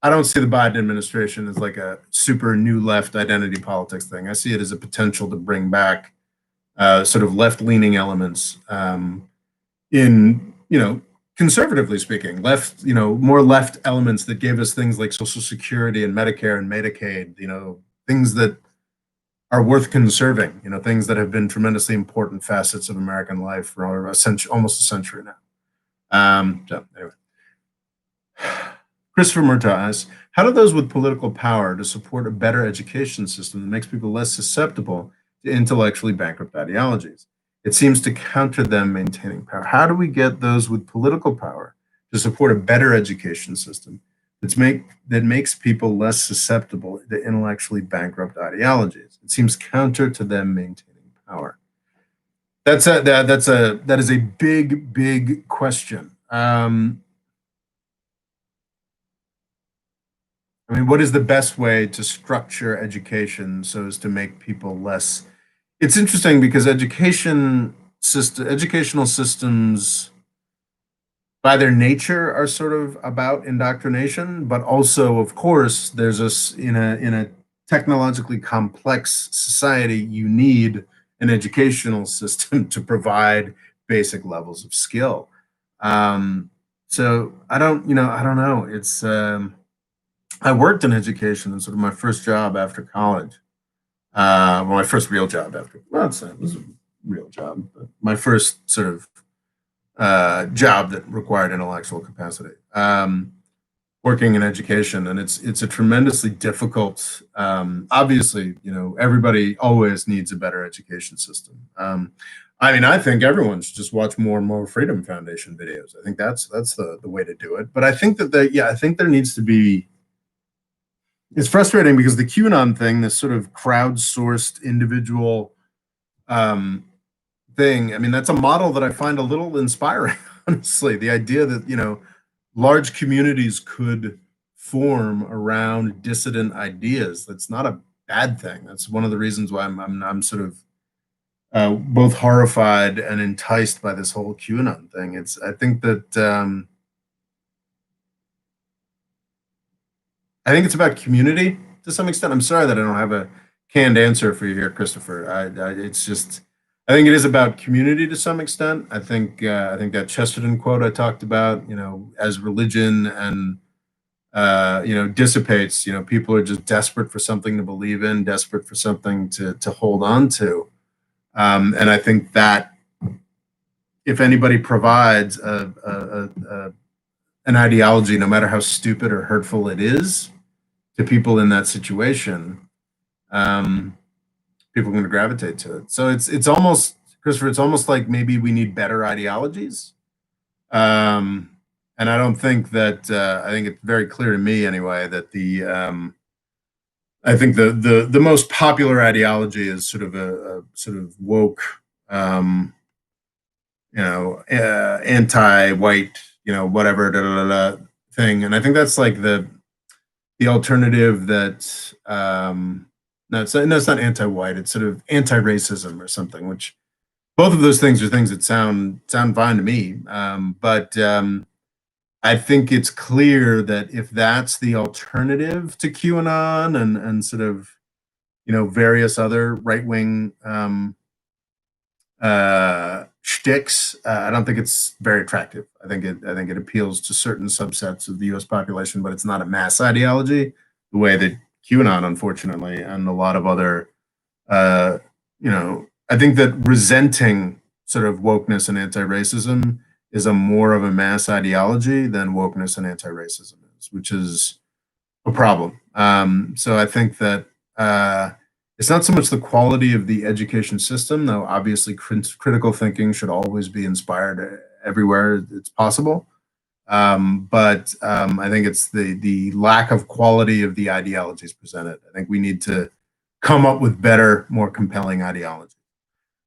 I don't see the Biden administration as like a super new left identity politics thing. I see it as a potential to bring back sort of left-leaning elements in, conservatively speaking, more left elements that gave us things like Social Security and Medicare and Medicaid, things that are worth conserving, things that have been tremendously important facets of American life for almost a century now. So anyway. Christopher Murtaugh asks, how do those with political power to support a better education system that makes people less susceptible to intellectually bankrupt ideologies? It seems to counter them maintaining power. How do we get those with political power to support a better education system that makes people less susceptible to intellectually bankrupt ideologies? It seems counter to them maintaining power. That is a big question. I mean, what is the best way to structure education so as to make people less? It's interesting because educational systems by their nature are sort of about indoctrination, but also, of course, there's this in a technologically complex society, you need an educational system to provide basic levels of skill. Um, so I don't know. I worked in education and sort of my first job after college. Well, my first real job after, well, it was a real job, but my first sort of job that required intellectual capacity. Working in education, and it's a tremendously difficult. Obviously, everybody always needs a better education system. I mean, I think everyone should just watch more and more Freedom Foundation videos. I think that's the way to do it. But I think I think there needs to be. It's frustrating because the QAnon thing, this sort of crowdsourced individual um, thing. I mean, that's a model that I find a little inspiring, honestly. The idea that, large communities could form around dissident ideas. That's not a bad thing. That's one of the reasons why I'm sort of both horrified and enticed by this whole QAnon thing. I think it's about community to some extent. I'm sorry that I don't have a canned answer for you here, Christopher. It's just, I think it is about community to some extent. I think that Chesterton quote I talked about, as religion and dissipates, people are just desperate for something to believe in, desperate for something to hold on to. And I think that if anybody provides an ideology, no matter how stupid or hurtful it is, to people in that situation, um, people are going to gravitate to it. So it's almost, Christopher, it's almost like maybe we need better ideologies. Um, and I don't think that I think it's very clear to me anyway that I think the most popular ideology is sort of a sort of woke, um, anti-white, whatever thing, and I think that's like the alternative that no, it's not anti-white. It's sort of anti-racism or something. Which both of those things are things that sound fine to me. But I think it's clear that if that's the alternative to QAnon and sort of various other right wing shticks, I don't think it's very attractive. I think it appeals to certain subsets of the U.S. population, but it's not a mass ideology the way that QAnon, unfortunately, and a lot of other, uh, I think that resenting sort of wokeness and anti-racism is a more of a mass ideology than wokeness and anti-racism is, which is a problem. So I think that it's not so much the quality of the education system, though obviously critical thinking should always be inspired everywhere it's possible. But I think it's the lack of quality of the ideologies presented. I think we need to come up with better, more compelling ideology.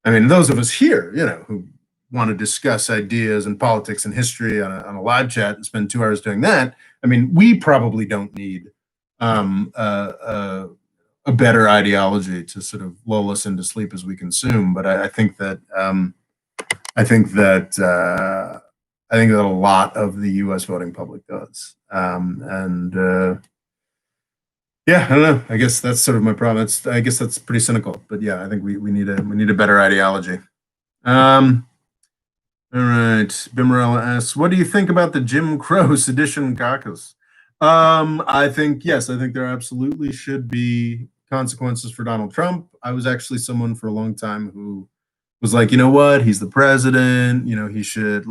I mean, those of us here, who want to discuss ideas and politics and history on a live chat and spend 2 hours doing that, I mean, we probably don't need um, a better ideology to sort of lull us into sleep as we consume. But I think that I think that I think that a lot of the U.S. voting public does, and yeah, I don't know. I guess that's sort of my problem. I guess that's pretty cynical, but yeah, I think we need a better ideology. Um, all right. Bimarella asks, what do you think about the Jim Crow sedition caucus? I think, yes, I think there absolutely should be consequences for Donald Trump. I was actually someone for a long time who was like, you know what, he's the president, he should,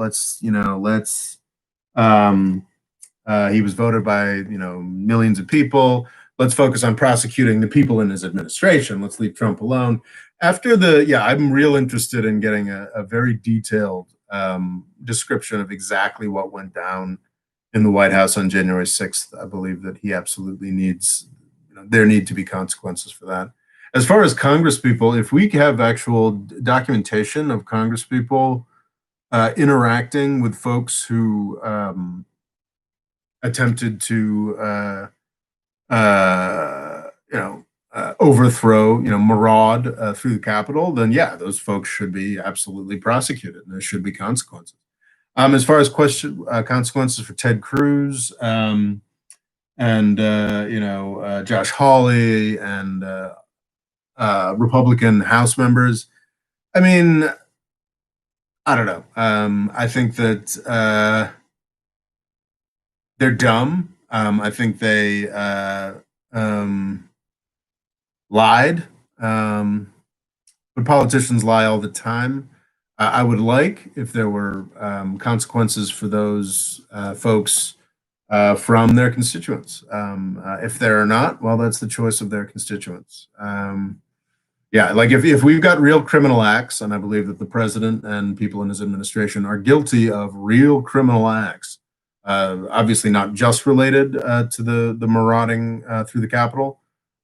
um, he was voted by, millions of people. Let's focus on prosecuting the people in his administration. Let's leave Trump alone. I'm real interested in getting a very detailed description of exactly what went down in the White House on January 6th. I believe that he absolutely needs, there need to be consequences for that. As far as Congress people, if we have actual documentation of Congress people interacting with folks who attempted to, overthrow, maraud through the Capitol, then yeah, those folks should be absolutely prosecuted and there should be consequences. As far as consequences for Ted Cruz, and Josh Hawley and Republican House members, I mean, I don't know. I think that they're dumb. I think they lied. Um, but politicians lie all the time. I would like if there were consequences for those folks from their constituents. If there are not, well, that's the choice of their constituents. Yeah, like if we've got real criminal acts, and I believe that the president and people in his administration are guilty of real criminal acts, obviously not just related to the marauding through the Capitol,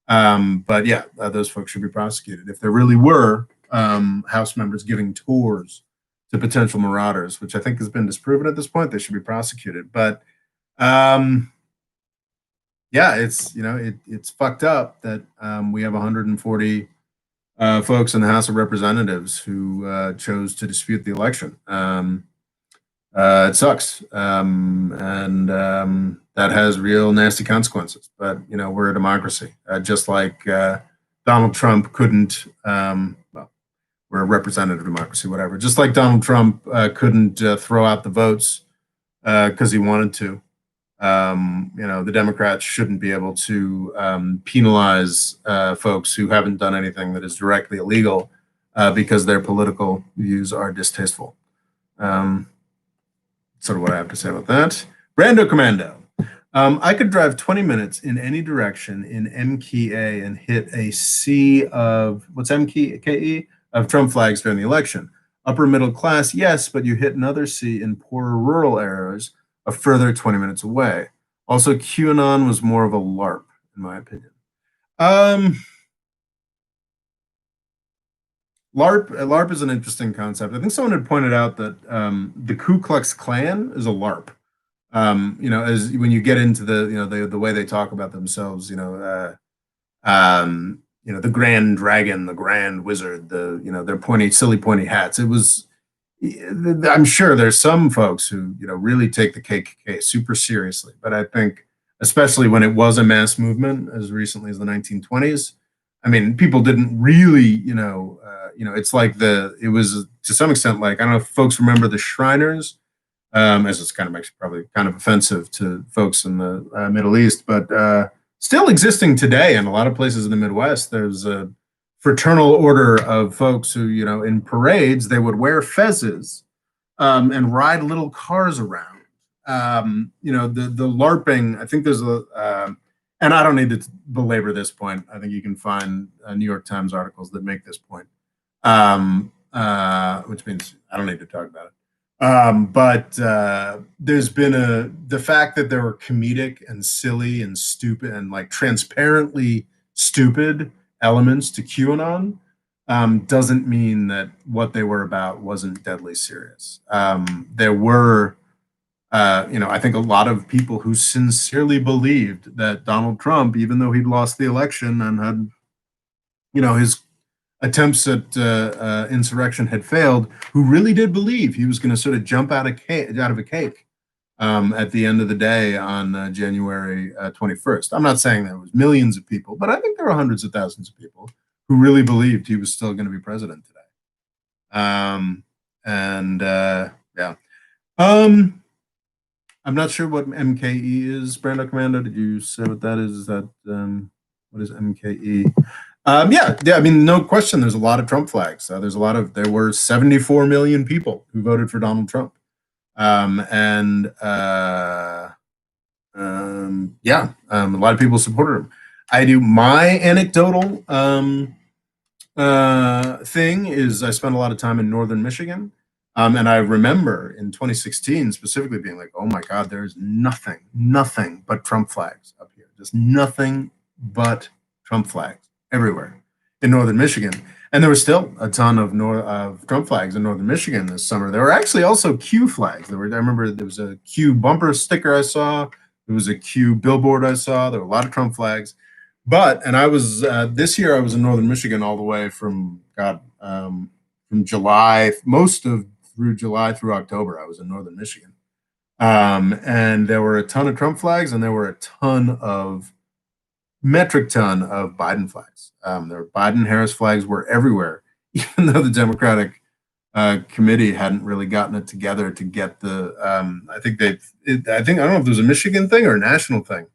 but yeah, those folks should be prosecuted. If there really were House members giving tours to potential marauders, which I think has been disproven at this point, they should be prosecuted. But yeah, it's fucked up that we have 140 folks in the House of Representatives who chose to dispute the election. It sucks, and that has real nasty consequences. But we're a democracy, just like Donald Trump couldn't. Well, we're a representative democracy, whatever. Just like Donald Trump couldn't throw out the votes because he wanted to. The Democrats shouldn't be able to penalize folks who haven't done anything that is directly illegal because their political views are distasteful. Sort of what I have to say about that. Brando Commando. I could drive 20 minutes in any direction in MKE and hit a sea of, what's MKE? Of Trump flags during the election. Upper middle class, yes, but you hit another sea in poorer rural areas a further 20 minutes away. Also, QAnon was more of a LARP, in my opinion. LARP is an interesting concept. I think someone had pointed out that the Ku Klux Klan is a LARP. As when you get into the way they talk about themselves, the Grand Dragon, the Grand Wizard, their silly pointy hats. It was. I'm sure there's some folks who really take the KKK super seriously, but I think especially when it was a mass movement as recently as the 1920s, I mean, people didn't really, it's like it was to some extent like, I don't know if folks remember the Shriners, as it's kind of makes probably kind of offensive to folks in the Middle East, but still existing today in a lot of places in the Midwest. There's a fraternal order of folks who, in parades, they would wear fezzes and ride little cars around. The LARPing, I think there's and I don't need to belabor this point. I think you can find New York Times articles that make this point, which means I don't need to talk about it. But there's been the fact that there were comedic and silly and stupid and like transparently stupid elements to QAnon doesn't mean that what they were about wasn't deadly serious. There were, I think a lot of people who sincerely believed that Donald Trump, even though he'd lost the election and had, his attempts at insurrection had failed, who really did believe he was going to sort of jump out of a cake at the end of the day on January 21st. I'm not saying there was millions of people, but I think there were hundreds of thousands of people who really believed he was still going to be president today. Yeah. I'm not sure what MKE is. Brando Commando, did you say what that is? Is that what is MKE? Yeah. I mean, no question. There's a lot of Trump flags. There were 74 million people who voted for Donald Trump. Yeah, a lot of people supported him. I do. My anecdotal thing is I spent a lot of time in northern Michigan. And I remember in 2016 specifically being like, oh my God, there's nothing but Trump flags up here. Just nothing but Trump flags everywhere in northern Michigan. And there was still a ton of Trump flags in northern Michigan this summer. There were actually also Q flags. I remember there was a Q bumper sticker I saw. There was a Q billboard I saw. There were a lot of Trump flags. And I was, this year I was in northern Michigan all the way from July, most of through July through October. I was in northern Michigan. And there were a ton of Trump flags, and there were a metric ton of Biden flags. There were Biden-Harris flags were everywhere, even though the Democratic committee hadn't really gotten it together to get the. I don't know if it was a Michigan thing or a national thing,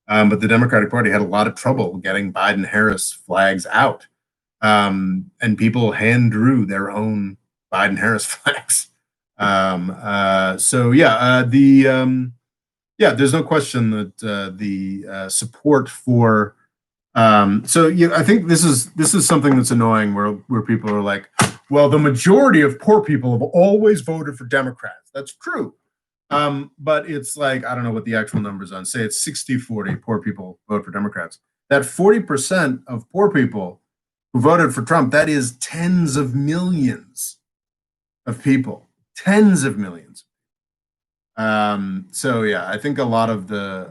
but the Democratic Party had a lot of trouble getting Biden-Harris flags out, and people hand drew their own Biden-Harris flags. There's no question that the support for. I think this is something that's annoying, where people are like, well, the majority of poor people have always voted for Democrats. That's true. But it's like, I don't know what the actual numbers on. Say it's 60-40 poor people vote for Democrats. That 40% of poor people who voted for Trump, that is tens of millions of people. Tens of millions. I think a lot of the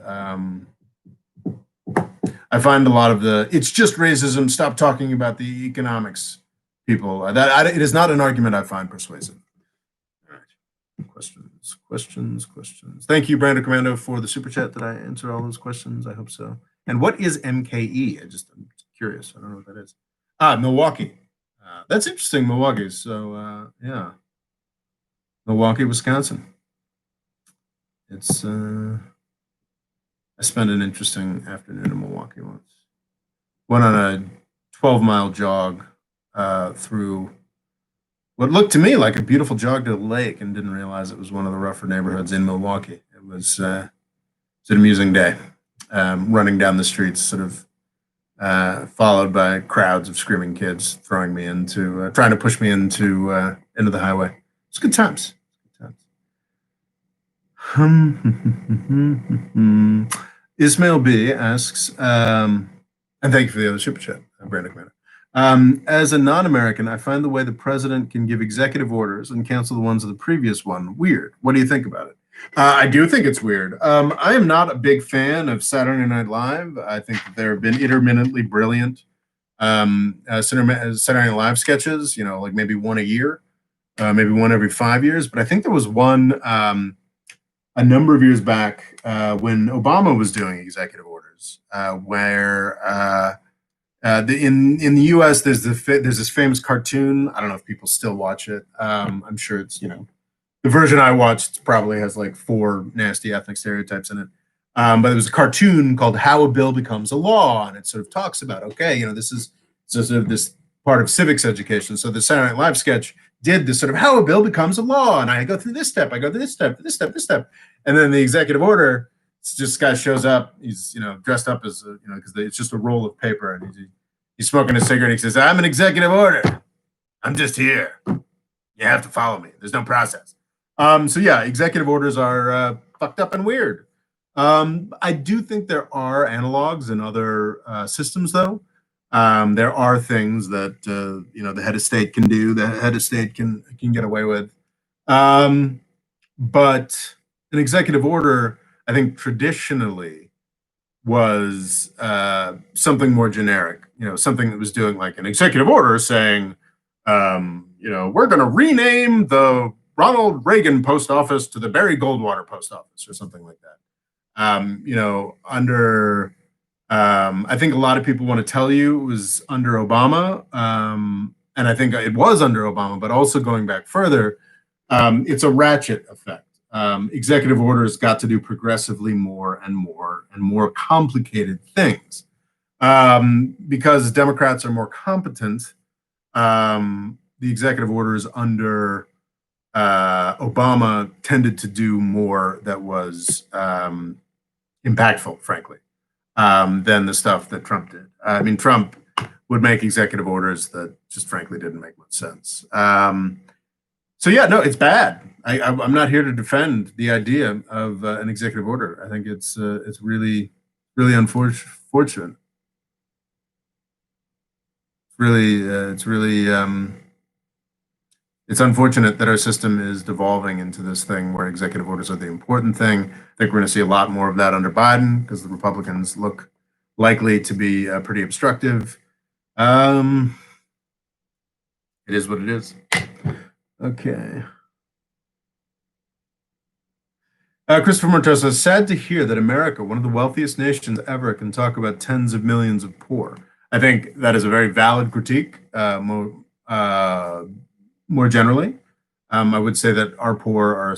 I find a lot of the it's just racism. Stop talking about the economics, people. It is not an argument I find persuasive. All right, questions. Thank you, Brando Commando, for the super chat. Did I answer all those questions? I hope so. And what is MKE? I'm curious. I don't know what that is. Milwaukee. That's interesting. Milwaukee. So yeah, Milwaukee, Wisconsin. It's I spent an interesting afternoon in Milwaukee once. Went on a 12-mile jog through what looked to me like a beautiful jog to the lake, and didn't realize it was one of the rougher neighborhoods in Milwaukee. It was an amusing day, running down the streets, sort of followed by crowds of screaming kids, trying to push me into the highway. It's good times. Ismail B asks, and thank you for the other super chat, Brandon Commander. As a non-American, I find the way the president can give executive orders and cancel the ones of the previous one weird. What do you think about it? I do think it's weird. I am not a big fan of Saturday Night Live. I think that there have been intermittently brilliant Saturday Night Live sketches, like maybe one a year, maybe one every 5 years. But I think there was one a number of years back when Obama was doing executive orders, where in the U.S. there's this famous cartoon. I don't know if people still watch it. I'm sure it's the version I watched probably has like 4 nasty ethnic stereotypes in it. But there was a cartoon called "How a Bill Becomes a Law," and it sort of talks about this is sort of this part of civics education. So the Saturday Night Live sketch did this sort of how a bill becomes a law, and I go through this step, I go through this step, this step, this step, and then the executive order. It's just this guy shows up. He's dressed up as because it's just a roll of paper, and he's smoking a cigarette. And he says, "I'm an executive order. I'm just here. You have to follow me. There's no process." Executive orders are fucked up and weird. I do think there are analogs in other systems, though. There are things that the head of state can do, the head of state can get away with, but an executive order, I think, traditionally was something more generic. Something that was doing like an executive order saying, we're going to rename the Ronald Reagan post office to the Barry Goldwater post office, or something like that. I think a lot of people want to tell you it was under Obama, and I think it was under Obama, but also going back further, it's a ratchet effect. Executive orders got to do progressively more and more and more complicated things. Because Democrats are more competent, the executive orders under Obama tended to do more that was impactful, frankly, than the stuff that Trump did. I mean, Trump would make executive orders that just frankly didn't make much sense. It's bad. I'm not here to defend the idea of an executive order. I think it's really, really unfortunate. It's unfortunate that our system is devolving into this thing where executive orders are the important thing. I think we're going to see a lot more of that under Biden because the Republicans look likely to be pretty obstructive. It is what it is. Okay. Christopher Montosa, sad to hear that America, one of the wealthiest nations ever, can talk about tens of millions of poor. I think that is a very valid critique. More generally, I would say that our poor are,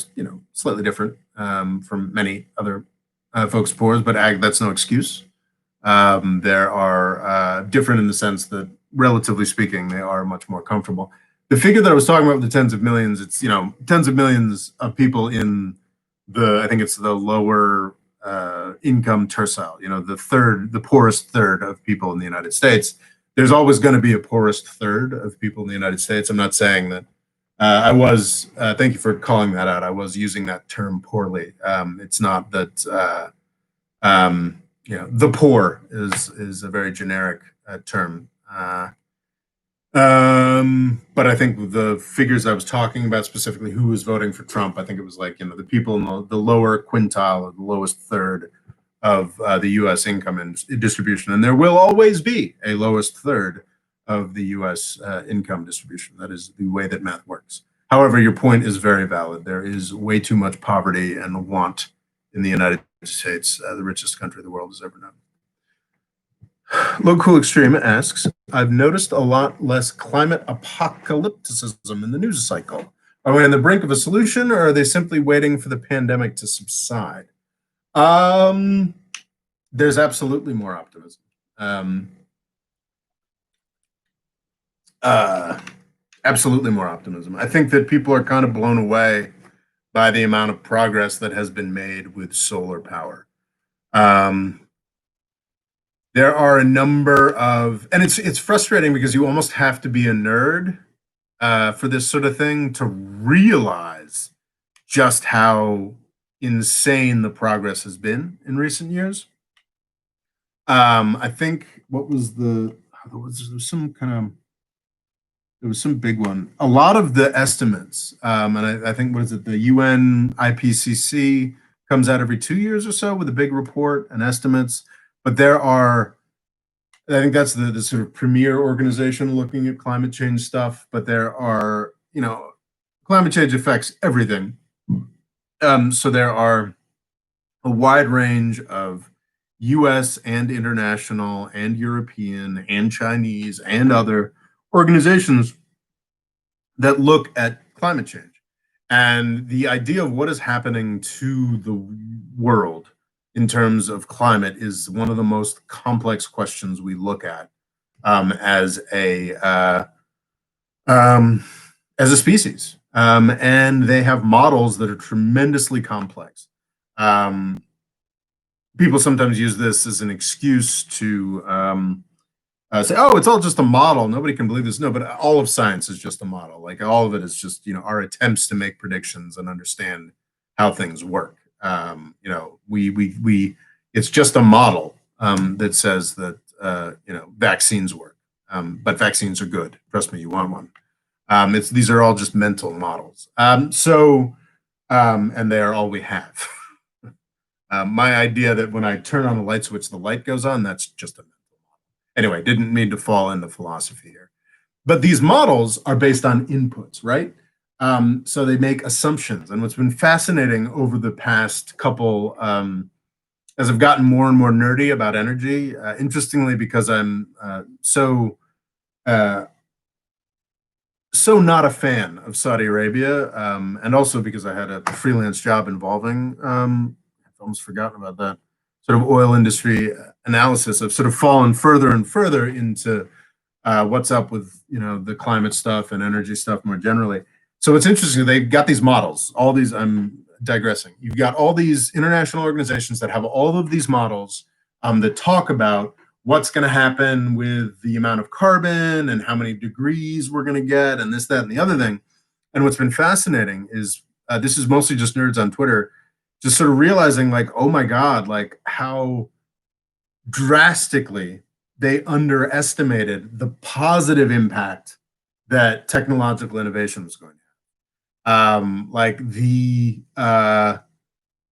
slightly different from many other folks' poor, but that's no excuse. There are different in the sense that, relatively speaking, they are much more comfortable. The figure that I was talking about, the tens of millions, it's tens of millions of people in I think it's the lower income tercile. The poorest third of people in the United States. There's always going to be a poorest third of people in the United States. I'm not saying that. I was. Thank you for calling that out. I was using that term poorly. It's not that. The poor is a very generic term. But I think the figures I was talking about, specifically who was voting for Trump, I think it was like, the people in the lower quintile or the lowest third of the U.S. income and distribution. And there will always be a lowest third of the U.S. Income distribution. That is the way that math works. However, your point is very valid. There is way too much poverty and want in the United States, the richest country the world has ever known. Low Cool Extreme asks, I've noticed a lot less climate apocalypticism in the news cycle. Are we on the brink of a solution, or are they simply waiting for the pandemic to subside? There's absolutely more optimism. Absolutely more optimism. I think that people are kind of blown away by the amount of progress that has been made with solar power. There are a number of, and it's frustrating because you almost have to be a nerd for this sort of thing to realize just how insane the progress has been in recent years. I think there was some big one. A lot of the estimates, and I think, what is it, the UN IPCC comes out every 2 years or so with a big report and estimates. But I think that's the sort of premier organization looking at climate change stuff. But there are, climate change affects everything. So there are a wide range of US and international and European and Chinese and other organizations that look at climate change. And the idea of what is happening to the world in terms of climate is one of the most complex questions we look at as a species. And they have models that are tremendously complex. People sometimes use this as an excuse to say, oh, it's all just a model. Nobody can believe this. No, but all of science is just a model. Like, all of it is just, our attempts to make predictions and understand how things work. It's just a model that says that, vaccines work. But vaccines are good. Trust me, you want one. These are all just mental models. And they are all we have. My idea that when I turn on a light switch, the light goes on, that's just a mental model. Anyway, didn't mean to fall into philosophy here. But these models are based on inputs, right? So they make assumptions. And what's been fascinating over the past couple, as I've gotten more and more nerdy about energy, interestingly, because I'm so not a fan of Saudi Arabia, and also because I had a freelance job involving, I've almost forgotten about that, sort of oil industry analysis. I've sort of fallen further and further into what's up with, the climate stuff and energy stuff more generally. So it's interesting. They've got these models, all these, I'm digressing. You've got all these international organizations that have all of these models that talk about what's going to happen with the amount of carbon and how many degrees we're going to get and this, that, and the other thing. And what's been fascinating is this is mostly just nerds on Twitter, just sort of realizing, like, oh my God, like how drastically they underestimated the positive impact that technological innovation was going to have.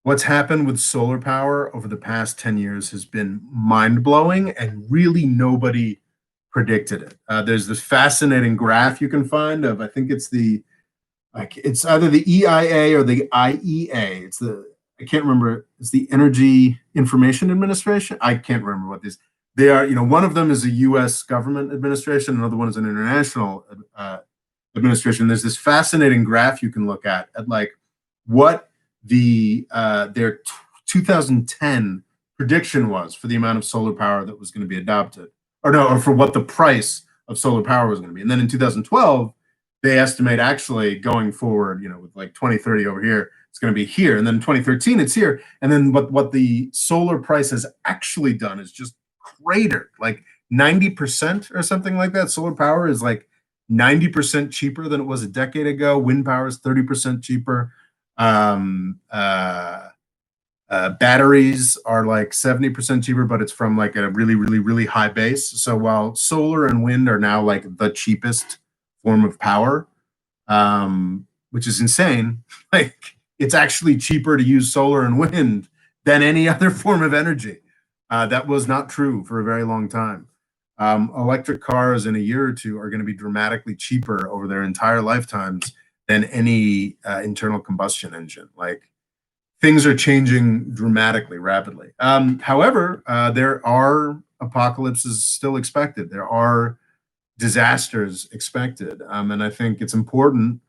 What's happened with solar power over the past 10 years has been mind-blowing, and really nobody predicted it. There's this fascinating graph you can find of, I think it's either the EIA or the IEA. It's the I can't remember. It's the Energy Information Administration. I can't remember what these they are. One of them is a U.S. government administration. Another one is an international administration. There's this fascinating graph you can look at like what their 2010 prediction was for the amount of solar power that was going to be adopted, or no, or for what the price of solar power was going to be. And then in 2012, they estimate actually going forward, with like 2030 over here, it's going to be here. And then 2013, it's here. And then what the solar price has actually done is just cratered, like 90% or something like that. Solar power is like 90% cheaper than it was a decade ago. Wind power is 30% cheaper. Batteries are like 70% cheaper, but it's from like a really, really, really high base. So while solar and wind are now like the cheapest form of power, which is insane, like it's actually cheaper to use solar and wind than any other form of energy. That was not true for a very long time. Electric cars in a year or two are going to be dramatically cheaper over their entire lifetimes than any internal combustion engine. Like things are changing dramatically, rapidly. However, there are apocalypses still expected. There are disasters expected. And I think it's important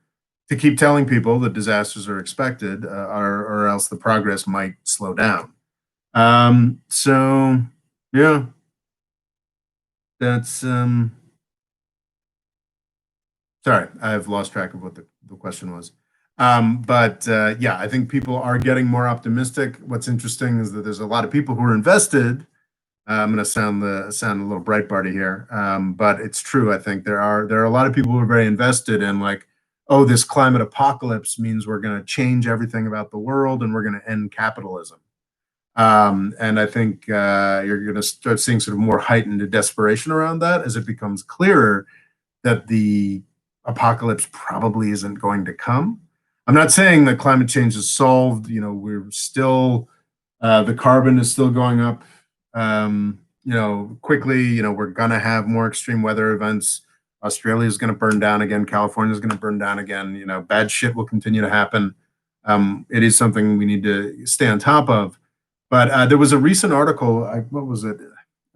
to keep telling people that disasters are expected, or else the progress might slow down. So, yeah, that's sorry, I've lost track of what the question was. But yeah, I think people are getting more optimistic. What's interesting is that there's a lot of people who are invested. I'm going to sound a little Breitbarty here, but it's true. I think there are a lot of people who are very invested in like, oh, this climate apocalypse means we're going to change everything about the world and we're going to end capitalism. And I think you're going to start seeing sort of more heightened desperation around that as it becomes clearer that the apocalypse probably isn't going to come. I'm not saying that climate change is solved. We're still the carbon is still going up. Quickly. We're gonna have more extreme weather events. Australia is going to burn down again. California is going to burn down again. Bad shit will continue to happen. It is something we need to stay on top of. But there was a recent article. What was it?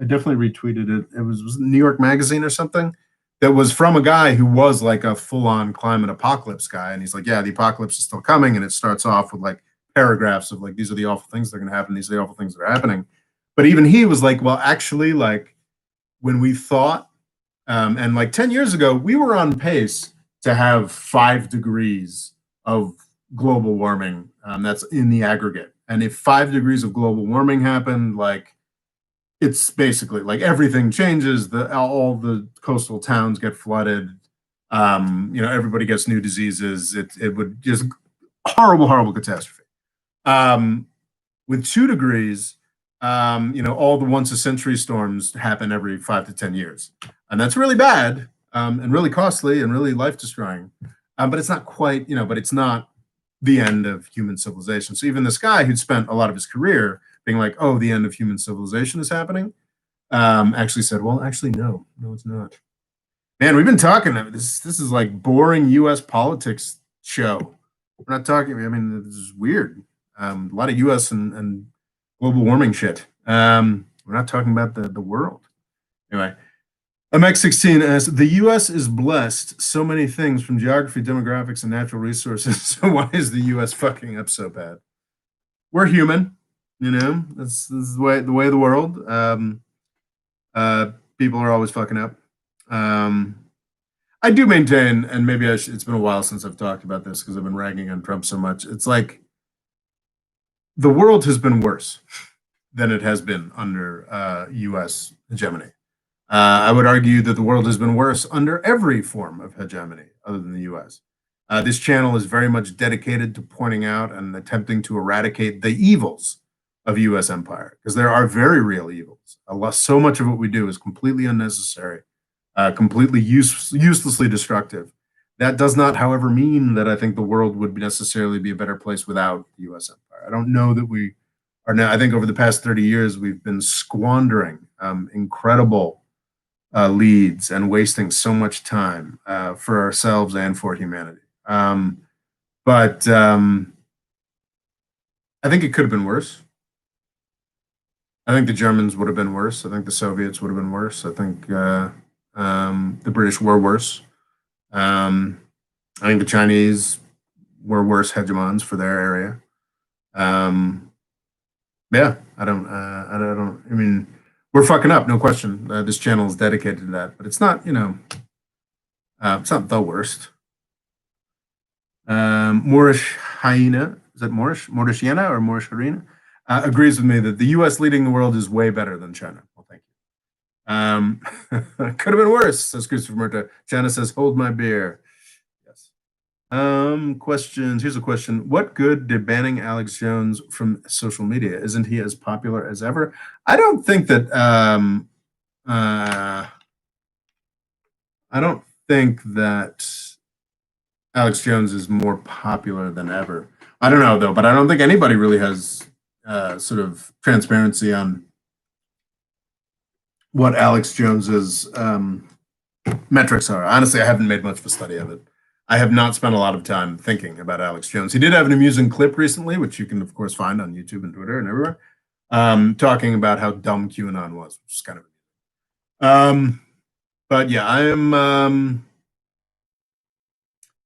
I definitely retweeted it. It was New York Magazine or something that was from a guy who was like a full-on climate apocalypse guy, and he's like, "Yeah, the apocalypse is still coming," and it starts off with like paragraphs of like, "These are the awful things that are going to happen. These are the awful things that are happening." But even he was like, "Well, actually, like when we thought, and like 10 years ago, we were on pace to have 5 degrees of global warming. That's in the aggregate. And if 5 degrees of global warming happened, like it's basically like everything changes. All the coastal towns get flooded. Everybody gets new diseases. It would just horrible, horrible catastrophe. With 2 degrees, all the once a century storms happen every 5 to 10 years, and that's really bad and really costly and really life destroying. But it's not quite, but it's not the end of human civilization. So even this guy who'd spent a lot of his career being like, "Oh, the end of human civilization is happening," actually said, "Well, actually, no, it's not." Man, we've been talking. This is like boring U.S. politics show. We're not talking. I mean, this is weird. A lot of U.S. and global warming shit. We're not talking about the world. Anyway, MX16 asks, the U.S. is blessed so many things from geography, demographics, and natural resources. So why is the U.S. fucking up so bad? We're human, this is the way of the world. People are always fucking up. I do maintain, and maybe it's been a while since I've talked about this because I've been ragging on Trump so much. It's like the world has been worse than it has been under U.S. hegemony. I would argue that the world has been worse under every form of hegemony other than the U.S. This channel is very much dedicated to pointing out and attempting to eradicate the evils of U.S. empire, because there are very real evils. So much of what we do is completely unnecessary, completely uselessly destructive. That does not, however, mean that I think the world would necessarily be a better place without the U.S. empire. I don't know that we are now. I think over the past 30 years, we've been squandering incredible leads and wasting so much time for ourselves and for humanity. But I think it could have been worse. I think the Germans would have been worse. I think the Soviets would have been worse. I think the British were worse. Um, I think the Chinese were worse hegemons for their area. Um, yeah, I don't. I mean, we're fucking up, no question. This channel is dedicated to that, but it's not, it's not the worst. Moorish hyena, is that Moorish hyena or Moorish hyena? Agrees with me that the U.S. leading the world is way better than China. Well, thank you. Could have been worse, says Christopher Murta. China says, hold my beer. Yes. Questions. Here's a question. What good did banning Alex Jones from social media? Isn't he as popular as ever? I don't think that I don't think that Alex Jones is more popular than ever. I don't know though, but I don't think anybody really has sort of transparency on what Alex Jones's metrics are. Honestly, I haven't made much of a study of it. I have not spent a lot of time thinking about Alex Jones. He did have an amusing clip recently, which you can, of course, find on YouTube and Twitter and everywhere, talking about how dumb QAnon was, which is kind of. But yeah, I am.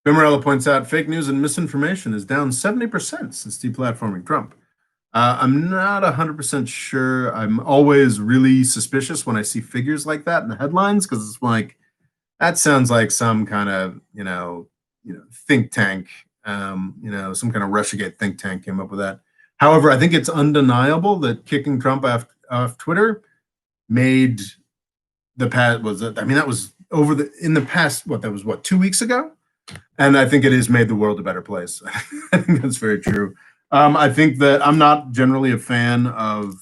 Bimarella points out fake news and misinformation is down 70% since deplatforming Trump. I'm not 100% sure. I'm always really suspicious when I see figures like that in the headlines because it's like that sounds like some kind of think tank, some kind of Russiagate think tank came up with that. However, I think it's undeniable that kicking Trump off Twitter made the past that was in the past. That was 2 weeks ago, and I think it has made the world a better place. I think that's very true. I think that I'm not generally a fan of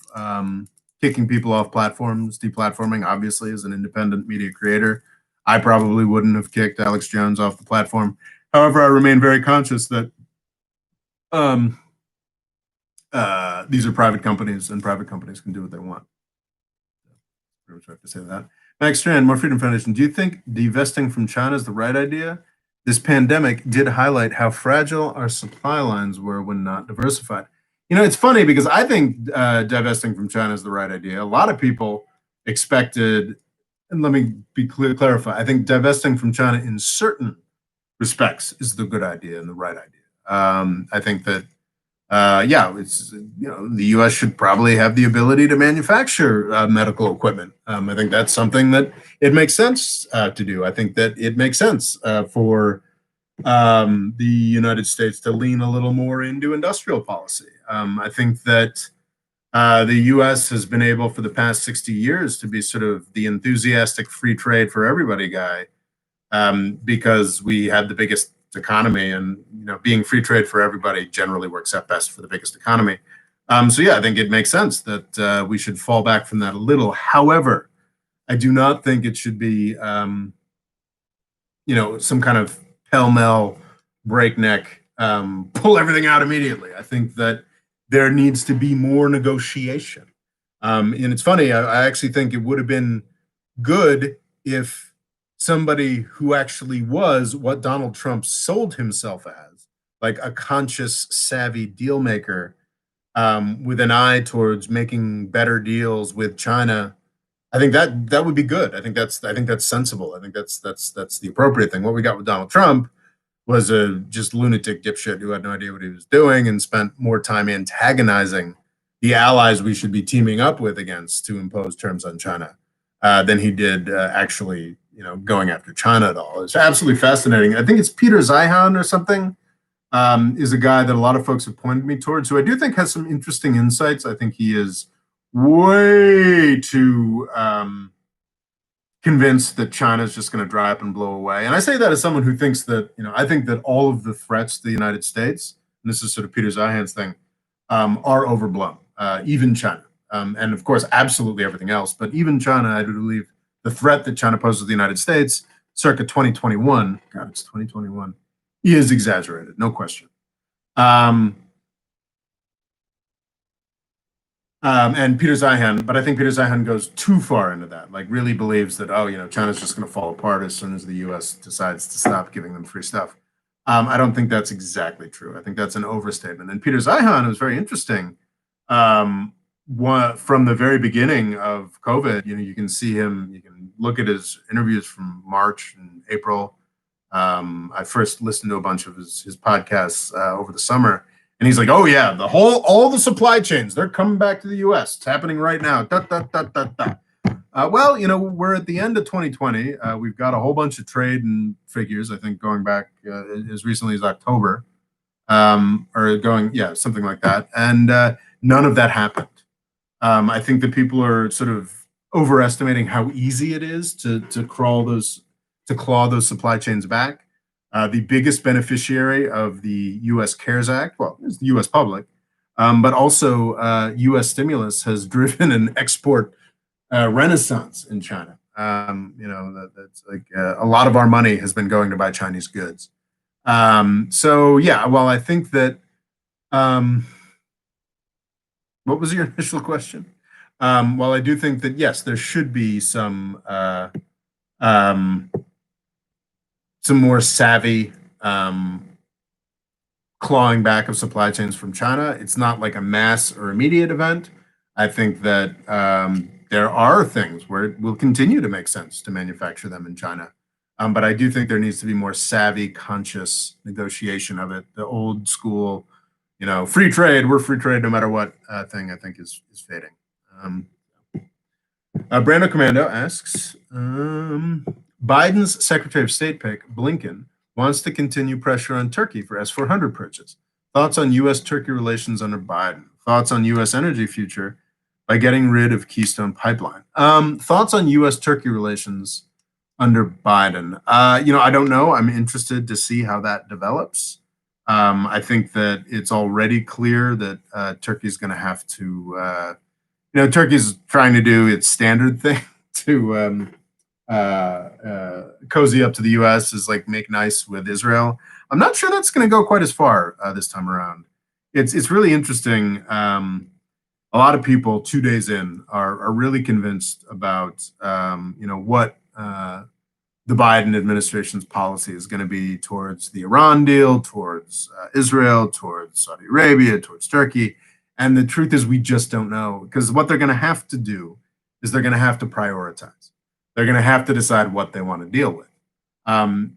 kicking people off platforms, deplatforming. Obviously, as an independent media creator, I probably wouldn't have kicked Alex Jones off the platform. However, I remain very conscious that these are private companies, and private companies can do what they want. Pretty much have to say that. Max Strand, More Freedom Foundation. Do you think divesting from China is the right idea? This pandemic did highlight how fragile our supply lines were when not diversified. It's funny because I think divesting from China is the right idea. A lot of people expected, and let me clarify, I think divesting from China in certain respects is the good idea and the right idea. I think that, it's the U.S. should probably have the ability to manufacture medical equipment. I think that's something that it makes sense to do. I think that it makes sense for the United States to lean a little more into industrial policy. I think that the U.S. has been able for the past 60 years to be sort of the enthusiastic free trade for everybody guy because we had the biggest economy, and being free trade for everybody generally works out best for the biggest economy. So yeah, I think it makes sense that we should fall back from that a little. However, I do not think it should be some kind of pell-mell breakneck pull everything out immediately. I think that there needs to be more negotiation. And it's funny, I actually think it would have been good if somebody who actually was what Donald Trump sold himself as, like a conscious, savvy deal maker with an eye towards making better deals with China. I think that would be good. I think that's sensible. I think that's the appropriate thing. What we got with Donald Trump was a just lunatic dipshit who had no idea what he was doing and spent more time antagonizing the allies we should be teaming up with against to impose terms on China than he did actually going after China at all. It's absolutely fascinating. I think it's Peter Zeihan or something is a guy that a lot of folks have pointed me towards, who I do think has some interesting insights. I think he is way too convinced that China is just going to dry up and blow away. And I say that as someone who thinks that, I think that all of the threats to the United States, and this is sort of Peter Zeihan's thing, are overblown, even China. And of course, absolutely everything else. But even China, I do believe the threat that China poses to the United States circa 2021, God, it's 2021, is exaggerated, no question. And Peter Zeihan, but I think Peter Zeihan goes too far into that, like really believes that, China's just going to fall apart as soon as the U.S. decides to stop giving them free stuff. I don't think that's exactly true. I think that's an overstatement. And Peter Zeihan was very interesting. Um, from the very beginning of COVID, you can see him. You can look at his interviews from March and April. I first listened to a bunch of his podcasts over the summer, and he's like, "Oh yeah, all the supply chains, they're coming back to the U.S. It's happening right now." Da, da, da, da, da. Well, we're at the end of 2020. We've got a whole bunch of trade and figures, I think, going back as recently as October, or yeah, something like that. And none of that happened. I think that people are sort of overestimating how easy it is to claw those supply chains back. The biggest beneficiary of the U.S. CARES Act, well, is the U.S. public, but also U.S. stimulus has driven an export renaissance in China. That's like a lot of our money has been going to buy Chinese goods. So yeah, well, I think that. What was your initial question? Well, I do think that yes, there should be some more savvy clawing back of supply chains from China. It's not like a mass or immediate event. I think that there are things where it will continue to make sense to manufacture them in China. But I do think there needs to be more savvy, conscious negotiation of it. The old school, free trade, we're free trade no matter what thing, I think is fading. Brando Commando asks, Biden's Secretary of State pick, Blinken, wants to continue pressure on Turkey for S-400 purchase. Thoughts on U.S.-Turkey relations under Biden? Thoughts on U.S. energy future by getting rid of Keystone Pipeline? Thoughts on U.S.-Turkey relations under Biden? I don't know. I'm interested to see how that develops. I think that it's already clear that Turkey's going to have to, Turkey's trying to do its standard thing to cozy up to the U.S. is like make nice with Israel. I'm not sure that's going to go quite as far this time around. It's really interesting. A lot of people 2 days in are really convinced about what the Biden administration's policy is going to be towards the Iran deal, towards Israel, towards Saudi Arabia, towards Turkey. And the truth is, we just don't know, because what they're going to have to do is they're going to have to prioritize. They're going to have to decide what they want to deal with.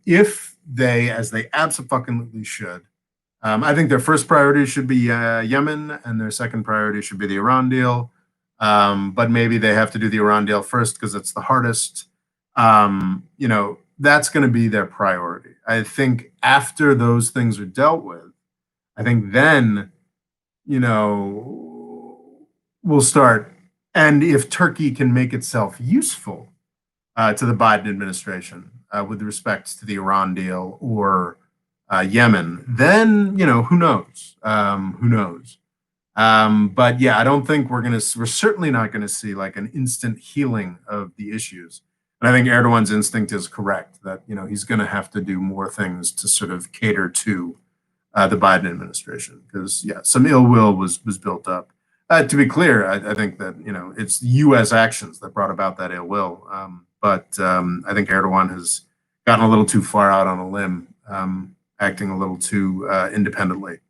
If they, as they absolutely should, I think their first priority should be Yemen, and their second priority should be the Iran deal. But maybe they have to do the Iran deal first because it's the hardest. That's going to be their priority. I think after those things are dealt with, I think then, we'll start. And if Turkey can make itself useful to the Biden administration with respect to the Iran deal or Yemen, then, who knows? Who knows? But yeah, I don't think we're certainly not going to see like an instant healing of the issues. And I think Erdogan's instinct is correct that, he's going to have to do more things to sort of cater to the Biden administration, because yeah, some ill will was built up. To be clear, I think that it's U.S. actions that brought about that ill will. But I think Erdogan has gotten a little too far out on a limb, acting a little too independently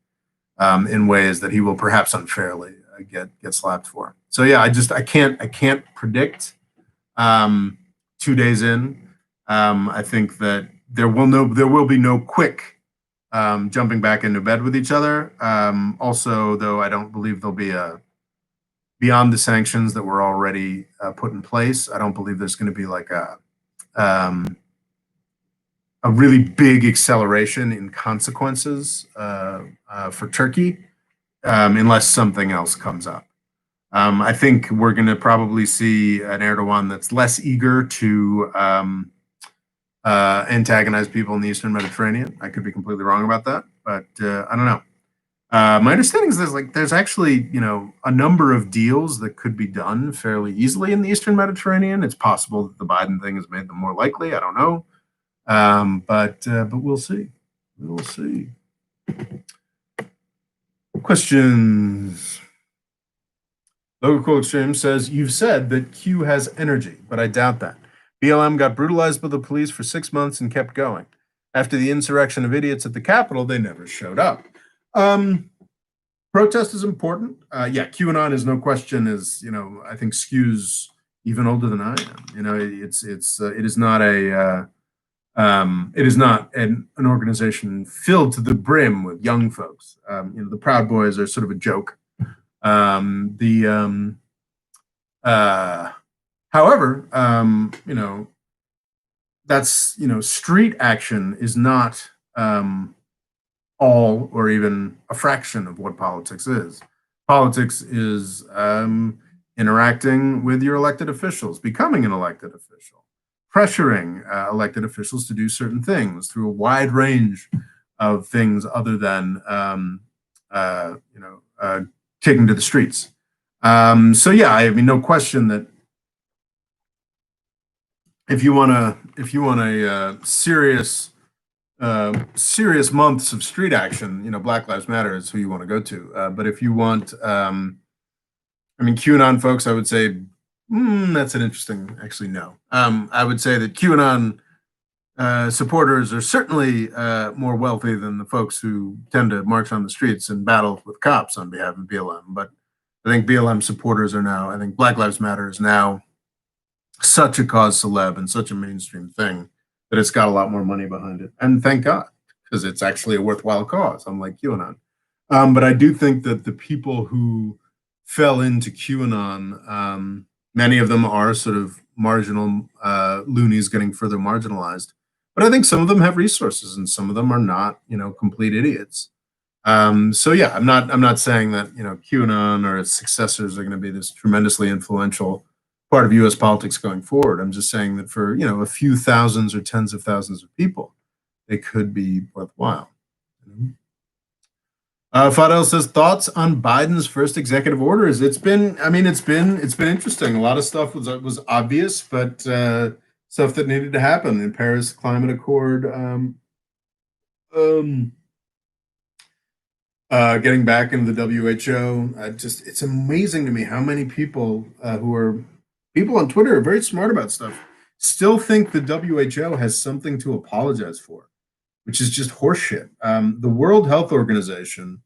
in ways that he will perhaps unfairly get slapped for. So yeah, I can't predict. 2 days in, I think that there will be no quick jumping back into bed with each other. Also, though, I don't believe there'll be beyond the sanctions that were already put in place. I don't believe there's going to be like a really big acceleration in consequences for Turkey unless something else comes up. I think we're going to probably see an Erdogan that's less eager to antagonize people in the Eastern Mediterranean. I could be completely wrong about that, but I don't know. My understanding is there's actually a number of deals that could be done fairly easily in the Eastern Mediterranean. It's possible that the Biden thing has made them more likely. I don't know, but we'll see. We'll see. Questions. Local Quote Stream says, you've said that Q has energy, but I doubt that. BLM got brutalized by the police for 6 months and kept going. after the insurrection of idiots at the Capitol, they never showed up. Protest is important. Yeah, QAnon is no question is, I think skews even older than I am. It is not an organization filled to the brim with young folks. The Proud Boys are sort of a joke. However, that's street action is not all or even a fraction of what politics is. Politics is interacting with your elected officials, becoming an elected official, pressuring elected officials to do certain things through a wide range of things other than taking to the streets. So yeah, I mean, no question that if you want a serious months of street action, Black Lives Matter is who you want to go to. But if you want, QAnon folks, I would say that's an interesting. Actually, no. I would say that QAnon supporters are certainly more wealthy than the folks who tend to march on the streets and battle with cops on behalf of BLM. But I think BLM supporters are now. I think Black Lives Matter is now such a cause celeb and such a mainstream thing that it's got a lot more money behind it. And thank God, because it's actually a worthwhile cause, unlike QAnon. But I do think that the people who fell into QAnon, many of them are sort of marginal loonies getting further marginalized. But I think some of them have resources and some of them are not, complete idiots. So yeah, I'm not saying that, QAnon or its successors are going to be this tremendously influential part of U.S. politics going forward. I'm just saying that for a few thousands or tens of thousands of people, they could be worthwhile. Fadel says thoughts on Biden's first executive orders. It's been interesting. A lot of stuff was obvious, but stuff that needed to happen. The Paris Climate Accord. Getting back into the WHO. It's amazing to me how many people people on Twitter are very smart about stuff, still think the WHO has something to apologize for, which is just horseshit. The World Health Organization,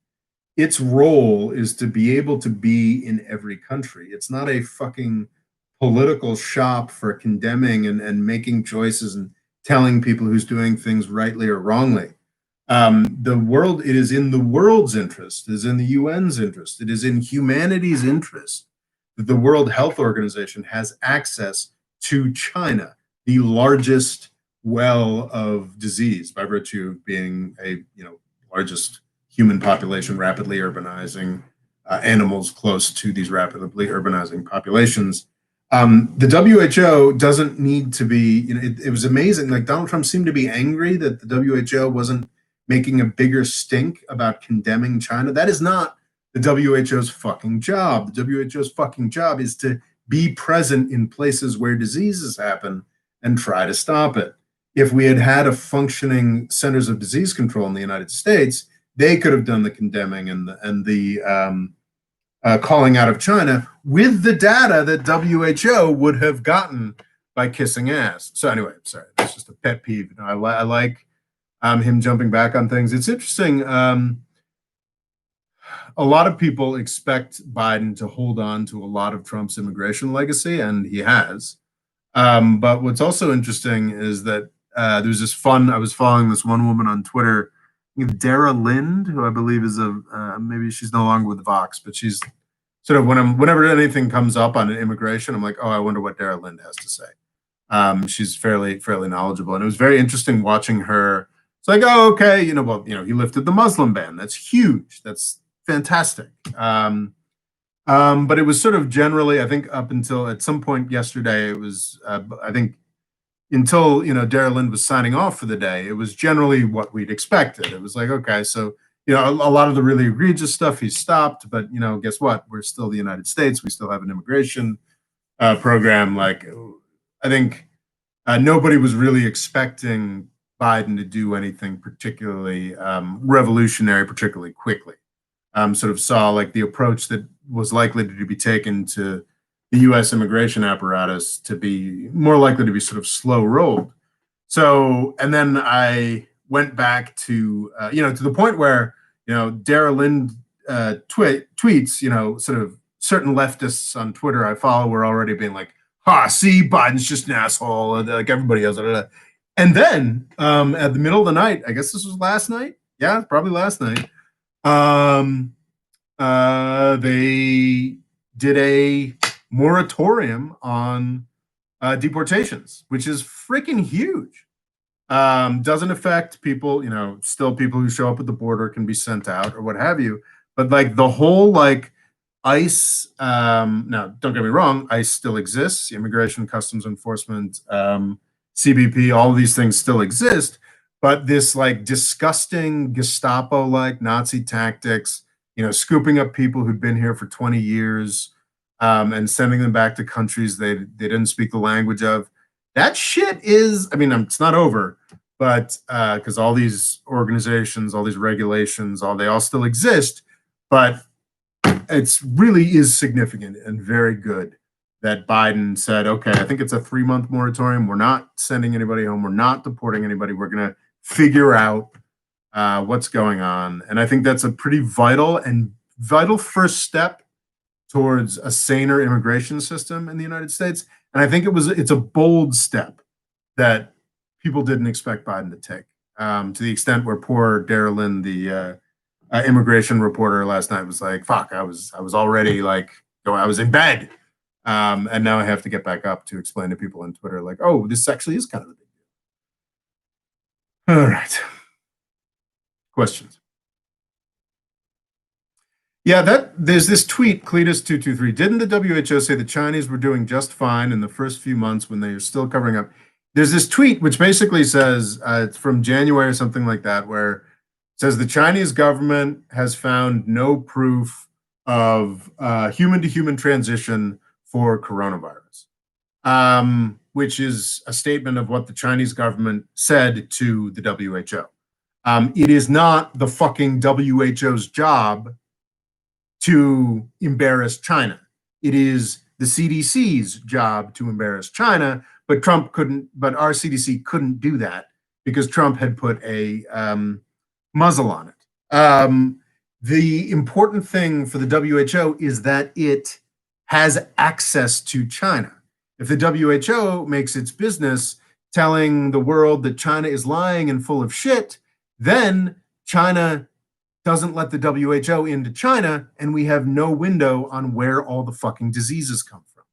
its role is to be able to be in every country. It's not a fucking political shop for condemning and making choices and telling people who's doing things rightly or wrongly. It is in the world's interest, it is in the UN's interest, it is in humanity's interest that the World Health Organization has access to China, the largest well of disease by virtue of being a largest human population, rapidly urbanizing animals close to these rapidly urbanizing populations. The WHO doesn't need to be. It was amazing. Like Donald Trump seemed to be angry that the WHO wasn't making a bigger stink about condemning China. That is not the WHO's fucking job. The WHO's fucking job is to be present in places where diseases happen and try to stop it. If we had had a functioning Centers of Disease Control in the United States, they could have done the condemning and the calling out of China with the data that WHO would have gotten by kissing ass. So anyway, sorry, that's just a pet peeve. I like him jumping back on things. It's interesting. A lot of people expect Biden to hold on to a lot of Trump's immigration legacy, and he has. But what's also interesting is that there's this I was following this one woman on Twitter, Dara Lind, who I believe is maybe she's no longer with Vox, but she's sort of whenever anything comes up on immigration, I'm like, oh, I wonder what Dara Lind has to say. She's fairly knowledgeable, and it was very interesting watching her. It's like, oh, okay, he lifted the Muslim ban. That's huge. That's fantastic. But it was sort of generally, I think, up until at some point yesterday, it was, I think, until Dara Lind was signing off for the day, it was generally what we'd expected. It was like, okay, so a lot of the really egregious stuff he stopped, but guess what? We're still the United States. We still have an immigration program. Like, I think nobody was really expecting Biden to do anything particularly revolutionary, particularly quickly. Sort of saw like the approach that was likely to be taken to the U.S. immigration apparatus to be more likely to be sort of slow rolled. So, and then I went back to to the point where Dara Lind tweets, sort of certain leftists on Twitter I follow were already being like, "Ha, see, Biden's just an asshole," like everybody else. And then at the middle of the night, I guess this was last night. Yeah, probably last night. They did a moratorium on deportations, which is freaking huge. Doesn't affect people, still people who show up at the border can be sent out or what have you. But like the whole ICE, now don't get me wrong, ICE still exists, Immigration Customs Enforcement, CBP, all of these things still exist. But this disgusting Gestapo Nazi tactics, scooping up people who'd been here for 20 years and sending them back to countries they didn't speak the language of. That shit is, it's not over, but because all these organizations, all these regulations, they all still exist, but it's really is significant and very good that Biden said, okay, I think it's a 3-month moratorium. We're not sending anybody home. We're not deporting anybody. We're going to figure out what's going on. And I think that's a pretty vital first step towards a saner immigration system in the United States. And I think it's a bold step that people didn't expect Biden to take, to the extent where poor Dara Lind, the immigration reporter last night, was like, fuck, I was already I was in bed. And now I have to get back up to explain to people on Twitter, oh, this actually is kind of a big deal. All right. Questions? Yeah, there's this tweet, Cletus223. Didn't the WHO say the Chinese were doing just fine in the first few months when they are still covering up? There's this tweet which basically says, it's from January or something like that, where it says the Chinese government has found no proof of human-to-human transition for coronavirus, which is a statement of what the Chinese government said to the WHO. It is not the fucking WHO's job to embarrass China. It is the CDC's job to embarrass China, but our CDC couldn't do that because Trump had put a muzzle on it. The important thing for the WHO is that it has access to China. If the WHO makes its business telling the world that China is lying and full of shit, then China doesn't let the WHO into China, and we have no window on where all the fucking diseases come from.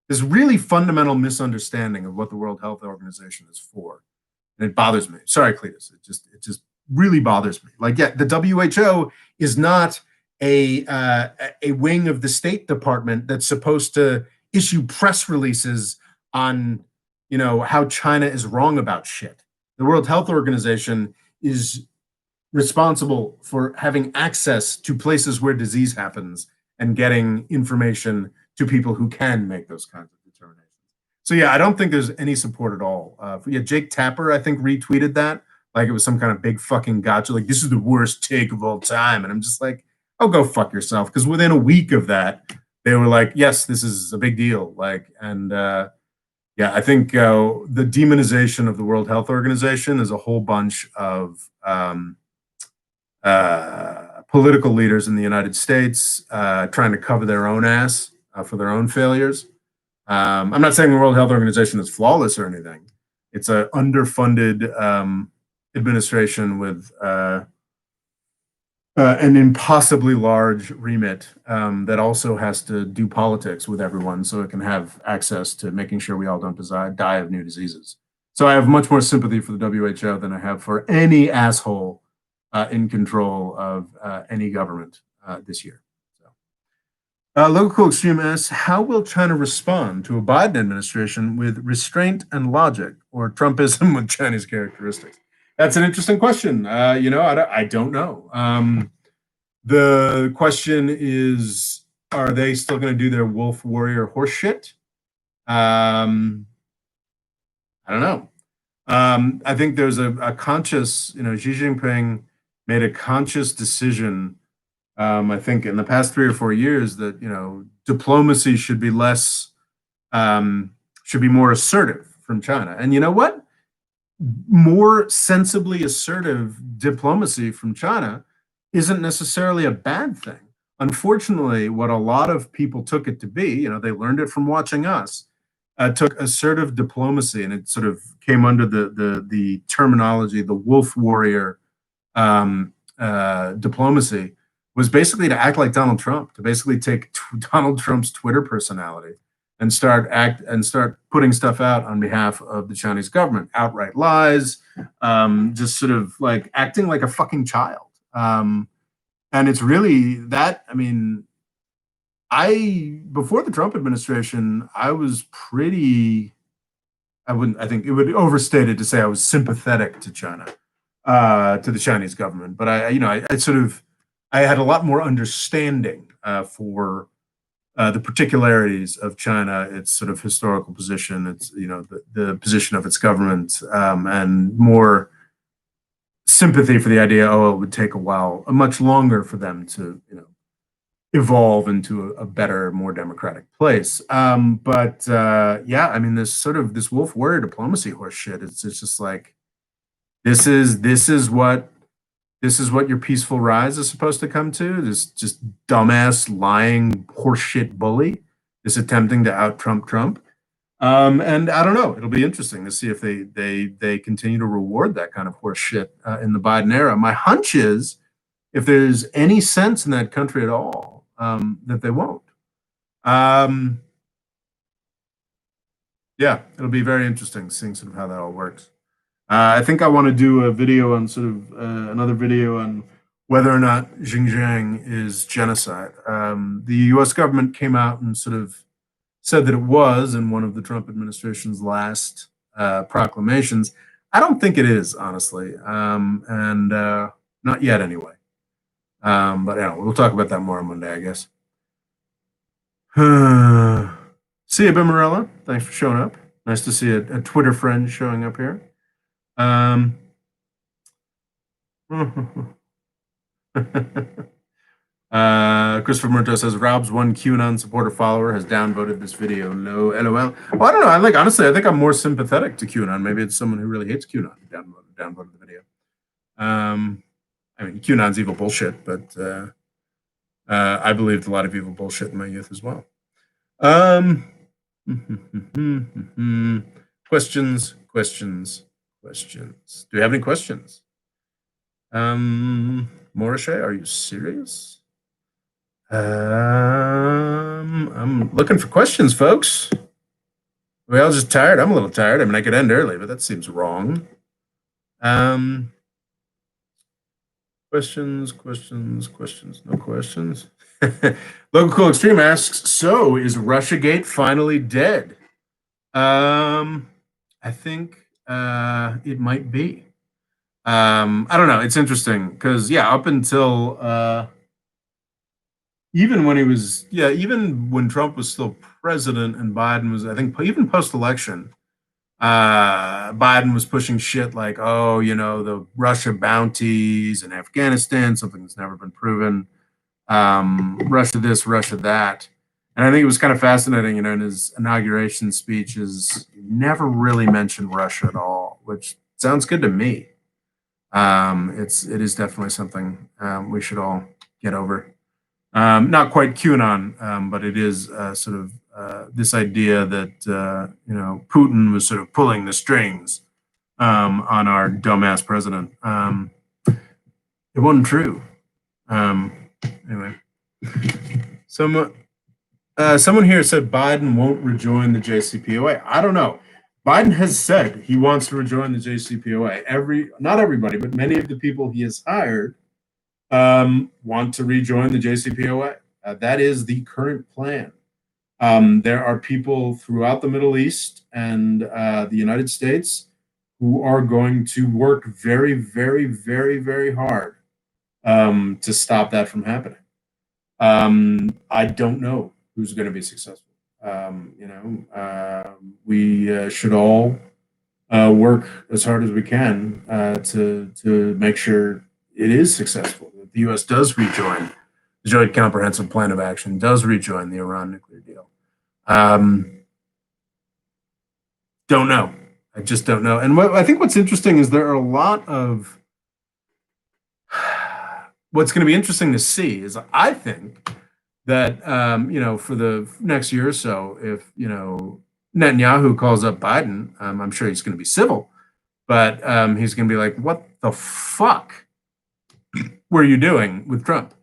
This really fundamental misunderstanding of what the World Health Organization is for. And it bothers me. Sorry, Cletus. It just really bothers me. The WHO is not a wing of the State Department that's supposed to issue press releases on, how China is wrong about shit. The World Health Organization is responsible for having access to places where disease happens and getting information to people who can make those kinds of determinations. So yeah, I don't think there's any support at all. Jake Tapper, I think, retweeted that like it was some kind of big fucking gotcha, this is the worst take of all time. And I'm just like, oh, go fuck yourself. Because within a week of that, they were like, yes, this is a big deal. I think the demonization of the World Health Organization is a whole bunch of political leaders in the United States trying to cover their own ass for their own failures. I'm not saying the World Health Organization is flawless or anything. It's an underfunded administration with an impossibly large remit that also has to do politics with everyone so it can have access to making sure we all don't die of new diseases. So I have much more sympathy for the WHO than I have for any asshole in control of any government this year. Local Extreme asks, how will China respond to a Biden administration with restraint and logic, or Trumpism with Chinese characteristics? That's an interesting question. I don't know. The question is, are they still going to do their wolf warrior horse shit? I don't know. I think there's a conscious, Xi Jinping made a conscious decision, I think in the past 3 or 4 years, that, diplomacy should be more assertive from China. And you know what? more sensibly assertive diplomacy from China isn't necessarily a bad thing. Unfortunately, what a lot of people took it to be, they learned it from watching us, took assertive diplomacy, and it sort of came under the terminology, the wolf warrior diplomacy, was basically to act like Donald Trump, to basically take Donald Trump's Twitter personality and start putting stuff out on behalf of the Chinese government, outright lies, just sort of like acting like a fucking child. And it's really that. I mean, before the Trump administration, I was pretty. I think it would be overstated to say I was sympathetic to China, to the Chinese government. But I had a lot more understanding for the particularities of China, its sort of historical position, its the position of its government, and more sympathy for the idea. Oh, it would take a while, much longer for them to evolve into a better, more democratic place. But yeah, I mean, this wolf warrior diplomacy horse shit. It's just like this is what your peaceful rise is supposed to come to. This just dumbass lying horseshit bully is attempting to out Trump. And I don't know. It'll be interesting to see if they continue to reward that kind of horse shit in the Biden era. My hunch is, if there's any sense in that country at all, that they won't. Yeah, it'll be very interesting seeing sort of how that all works. I think I want to do a video on sort of another video on whether or not Xinjiang is genocide. The U.S. government came out and sort of said that it was in one of the Trump administration's last proclamations. I don't think it is, honestly, and not yet anyway. But yeah, we'll talk about that more on Monday, I guess. See you, Bimarella. Thanks for showing up. Nice to see a Twitter friend showing up here. Christopher Murto says Rob's one QAnon supporter follower has downvoted this video. No, LOL. Well, I don't know. Honestly, I think I'm more sympathetic to QAnon. Maybe it's someone who really hates QAnon who downvoted the video. I mean, QAnon's evil bullshit, but I believed a lot of evil bullshit in my youth as well. Questions. Do you have any questions? Morrissey, are you serious? I'm looking for questions, folks. Are we all just tired? I'm a little tired. I mean, I could end early, but that seems wrong. Questions. No questions. Local Cool Extreme asks, so is Russiagate finally dead? I think it might be. I don't know. It's interesting because up until even when Trump was still president and Biden was, I think, even post-election, Biden was pushing shit like, the Russia bounties in Afghanistan, something that's never been proven. Russia this, Russia that. And I think it was kind of fascinating, in his inauguration speeches, he never really mentioned Russia at all, which sounds good to me. It is definitely something we should all get over. Not quite QAnon, but it is sort of this idea that Putin was sort of pulling the strings on our dumbass president. It wasn't true. Anyway, someone here said Biden won't rejoin the JCPOA. I don't know. Biden has said he wants to rejoin the JCPOA. Not everybody, but many of the people he has hired want to rejoin the JCPOA. That is the current plan. There are people throughout the Middle East and the United States who are going to work very, very, very, very hard to stop that from happening. I don't know who's going to be successful. We should all work as hard as we can to make sure it is successful. That the U.S. does rejoin the Joint Comprehensive Plan of Action, does rejoin the Iran nuclear deal. Don't know. I just don't know. And I think what's interesting is there are a lot of what's going to be interesting to see is I think that for the next year or so, if Netanyahu calls up Biden, I'm sure he's going to be civil, but he's going to be like, "What the fuck were you doing with Trump?"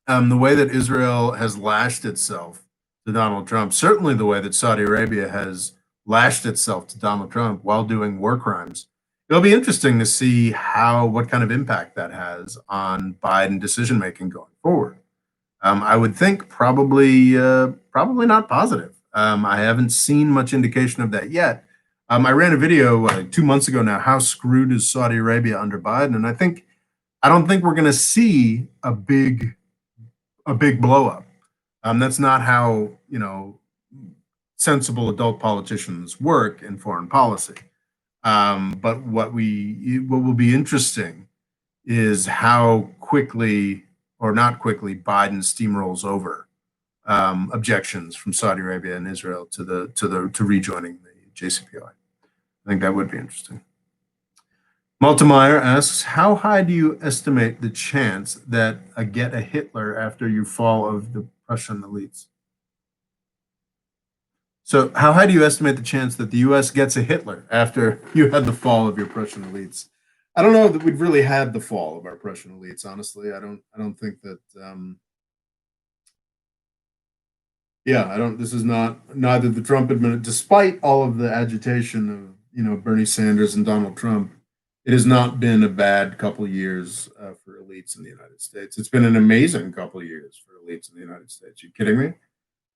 The way that Israel has lashed itself to Donald Trump, certainly the way that Saudi Arabia has lashed itself to Donald Trump while doing war crimes. It'll be interesting to see what kind of impact that has on Biden decision making going forward. I would think probably not positive. I haven't seen much indication of that yet. I ran a video 2 months ago now. How screwed is Saudi Arabia under Biden? And I don't think we're going to see a big blow up. That's not how sensible adult politicians work in foreign policy. But what will be interesting is how quickly or not quickly Biden steamrolls over objections from Saudi Arabia and Israel to rejoining the JCPOA. I think that would be interesting. Maltemeyer asks, how high do you estimate the chance that get a Hitler after you fall of the Prussian elites? So how high do you estimate the chance that the U.S. gets a Hitler after you had the fall of your Prussian elites? I don't know that we've really had the fall of our Prussian elites, honestly. I don't think that I don't this is neither the Trump administration, despite all of the agitation of Bernie Sanders and Donald Trump, it has not been a bad couple of years for elites in the United States. It's been an amazing couple of years for elites in the United States. Are you kidding me?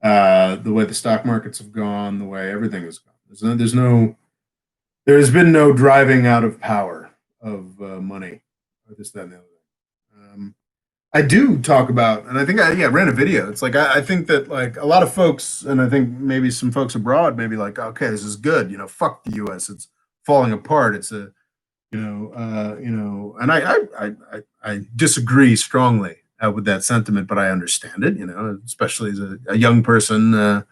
The way the stock markets have gone, the way everything has gone. There's been no driving out of power of money or this, that, and the other thing. I do talk about, and I think I ran a video. It's like I think that like a lot of folks, and I think maybe some folks abroad, maybe like, okay, this is good. Fuck the U.S. It's falling apart. It's and I disagree strongly with that sentiment, but I understand it. Especially as a young person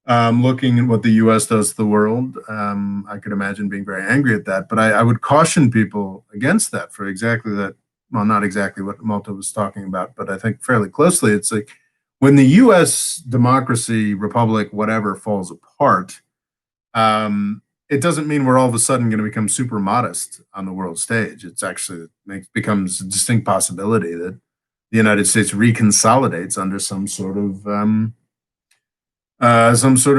looking at what the U.S. does to the world. I could imagine being very angry at that, but I would caution people against that for exactly that. Well, not exactly what Malta was talking about, but I think fairly closely. It's like when the U.S. democracy, republic, whatever falls apart. It doesn't mean we're all of a sudden going to become super modest on the world stage. It's actually becomes a distinct possibility that the United States reconsolidates under some sort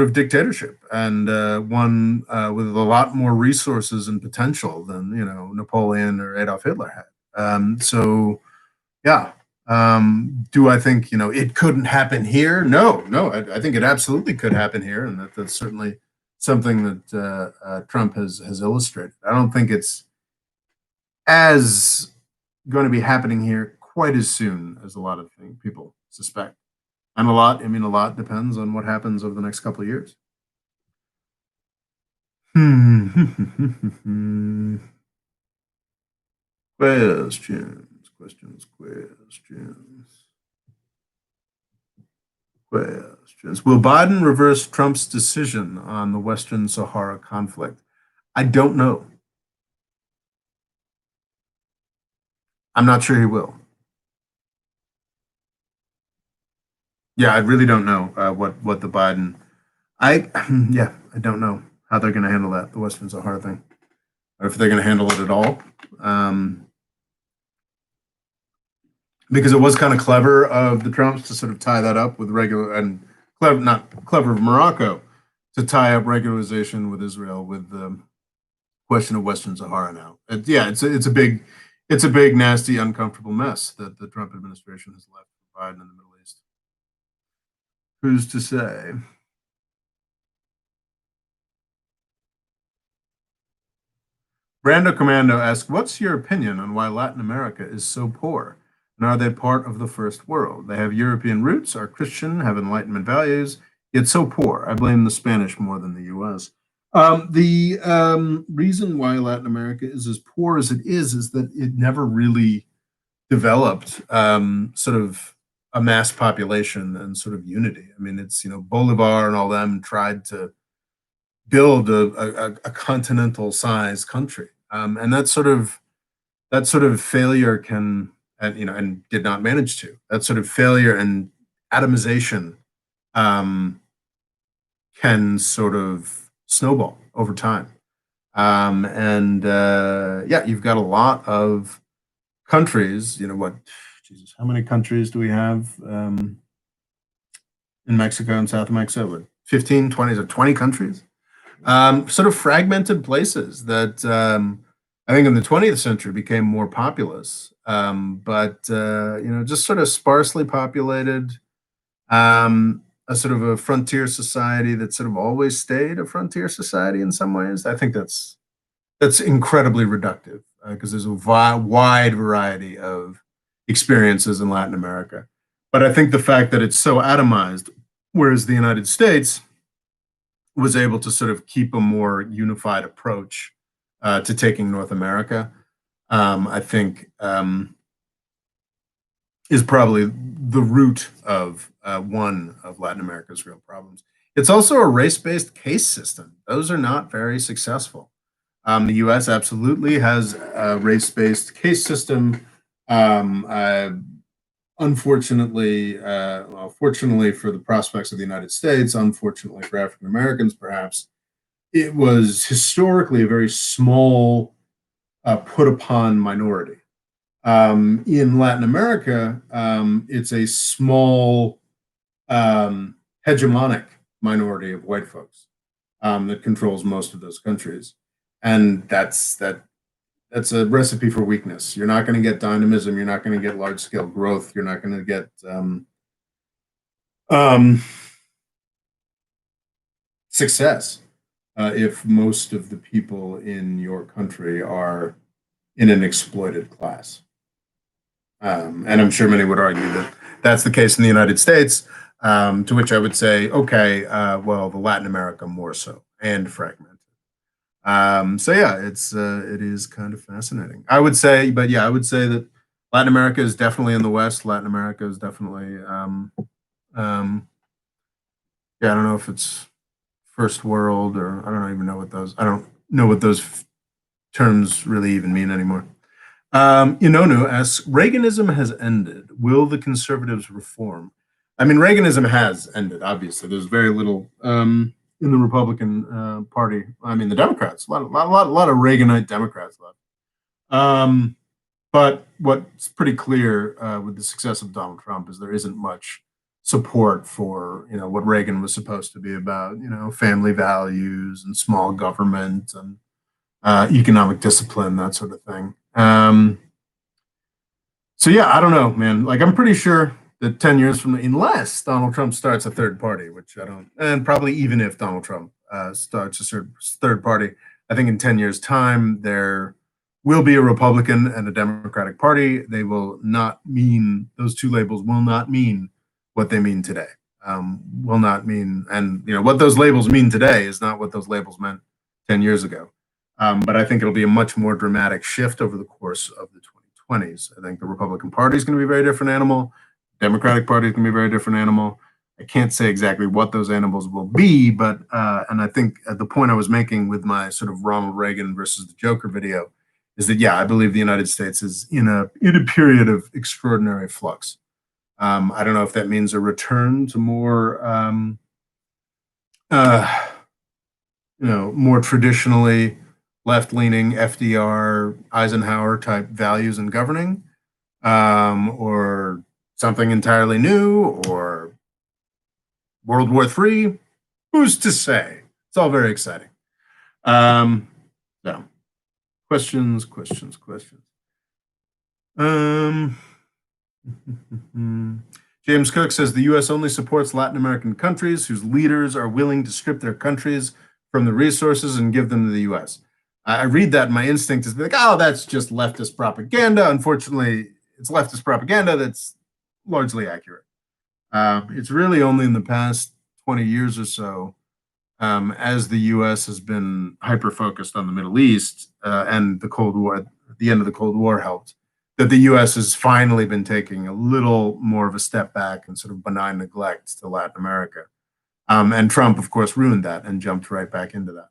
of dictatorship, and one with a lot more resources and potential than Napoleon or Adolf Hitler had. Yeah. Do I think it couldn't happen here? No, I think it absolutely could happen here, and that's certainly something that Trump has illustrated. I don't think it's as going to be happening here quite as soon as a lot of people suspect. And a lot depends on what happens over the next couple of years. Questions. Will Biden reverse Trump's decision on the Western Sahara conflict? I don't know. I'm not sure he will. Yeah, I really don't know what the Biden. I don't know how they're going to handle that, the Western Sahara thing, or if they're going to handle it at all. Because it was kind of clever of the Trumps to sort of tie that up with not clever of Morocco to tie up regularization with Israel with the question of Western Sahara now. It's a big, nasty, uncomfortable mess that the Trump administration has left Biden in the Middle East. Who's to say? Brando Commando asks, what's your opinion on why Latin America is so poor? And are they part of the first world? They have European roots, are Christian, have Enlightenment values, yet so poor. I blame the Spanish more than the U.S. The reason why Latin America is as poor as it is that it never really developed sort of a mass population and sort of unity. I mean, it's Bolivar and all them tried to build a continental size country. And that sort of failure can, and and did not manage to. That sort of failure and atomization um, can sort of snowball over time. And yeah, you've got a lot of countries. Jesus, how many countries do we have in Mexico and South Mexico? What, 15, 20, or 20 countries? Sort of fragmented places that I think in the 20th century became more populous, but just sort of sparsely populated, a sort of a frontier society that sort of always stayed a frontier society in some ways. I think that's incredibly reductive because there's a wide variety of experiences in Latin America. But I think the fact that it's so atomized, whereas the United States was able to sort of keep a more unified approach to taking North America, I think is probably the root of one of Latin America's real problems. It's also a race-based case system. Those are not very successful. The U.S. absolutely has a race-based case system. Um, uh, Unfortunately, well, fortunately for the prospects of the United States, unfortunately for African Americans, perhaps, it was historically a very small put upon minority. In Latin America, it's a small hegemonic minority of white folks that controls most of those countries, and that's a recipe for weakness. You're not going to get dynamism. You're not going to get large scale growth. You're not going to get um, success if most of the people in your country are in an exploited class. And I'm sure many would argue that that's the case in the United States, to which I would say, okay, well, the Latin America more so and fragmented. So yeah, it is kind of fascinating. I would say, but yeah, I would say that Latin America is definitely in the West. Latin America is definitely, um, yeah, I don't know if it's first world or I don't even know what those. I don't know what those terms really even mean anymore. Inonu asks, Reaganism has ended. Will the conservatives reform? I mean, Reaganism has ended, obviously. There's very little in the Republican Party. I mean, the Democrats, a lot of Reaganite Democrats left. But what's pretty clear with the success of Donald Trump is there isn't much support for, what Reagan was supposed to be about, family values and small government and economic discipline, that sort of thing. So yeah, I don't know, man. Like I'm pretty sure that 10 years from now, unless Donald Trump starts a third party, which I don't, and probably even if Donald Trump starts a third party, I think in 10 years' time there will be a Republican and a Democratic Party. They will not mean those two labels will not mean what they mean today. Will not mean, and what those labels mean today is not what those labels meant 10 years ago. But I think it'll be a much more dramatic shift over the course of the 2020s. I think the Republican Party is going to be a very different animal. Democratic Party is going to be a very different animal. I can't say exactly what those animals will be, but and I think the point I was making with my sort of Ronald Reagan versus the Joker video is that yeah, I believe the United States is in a period of extraordinary flux. I don't know if that means a return to more uh, more traditionally left-leaning FDR, Eisenhower type values in governing, or something entirely new, or World War III. Who's to say? It's all very exciting. So, questions. Um, James Cook says the U.S. only supports Latin American countries whose leaders are willing to strip their countries from the resources and give them to the U.S. I read that, and my instinct is to be like, oh, that's just leftist propaganda. Unfortunately, it's leftist propaganda that's largely accurate. It's really only in the past 20 years or so, as the U.S. has been hyper focused on the Middle East and the Cold War, the end of the Cold War helped, that the U.S. has finally been taking a little more of a step back and sort of benign neglect to Latin America. And Trump, of course, ruined that and jumped right back into that.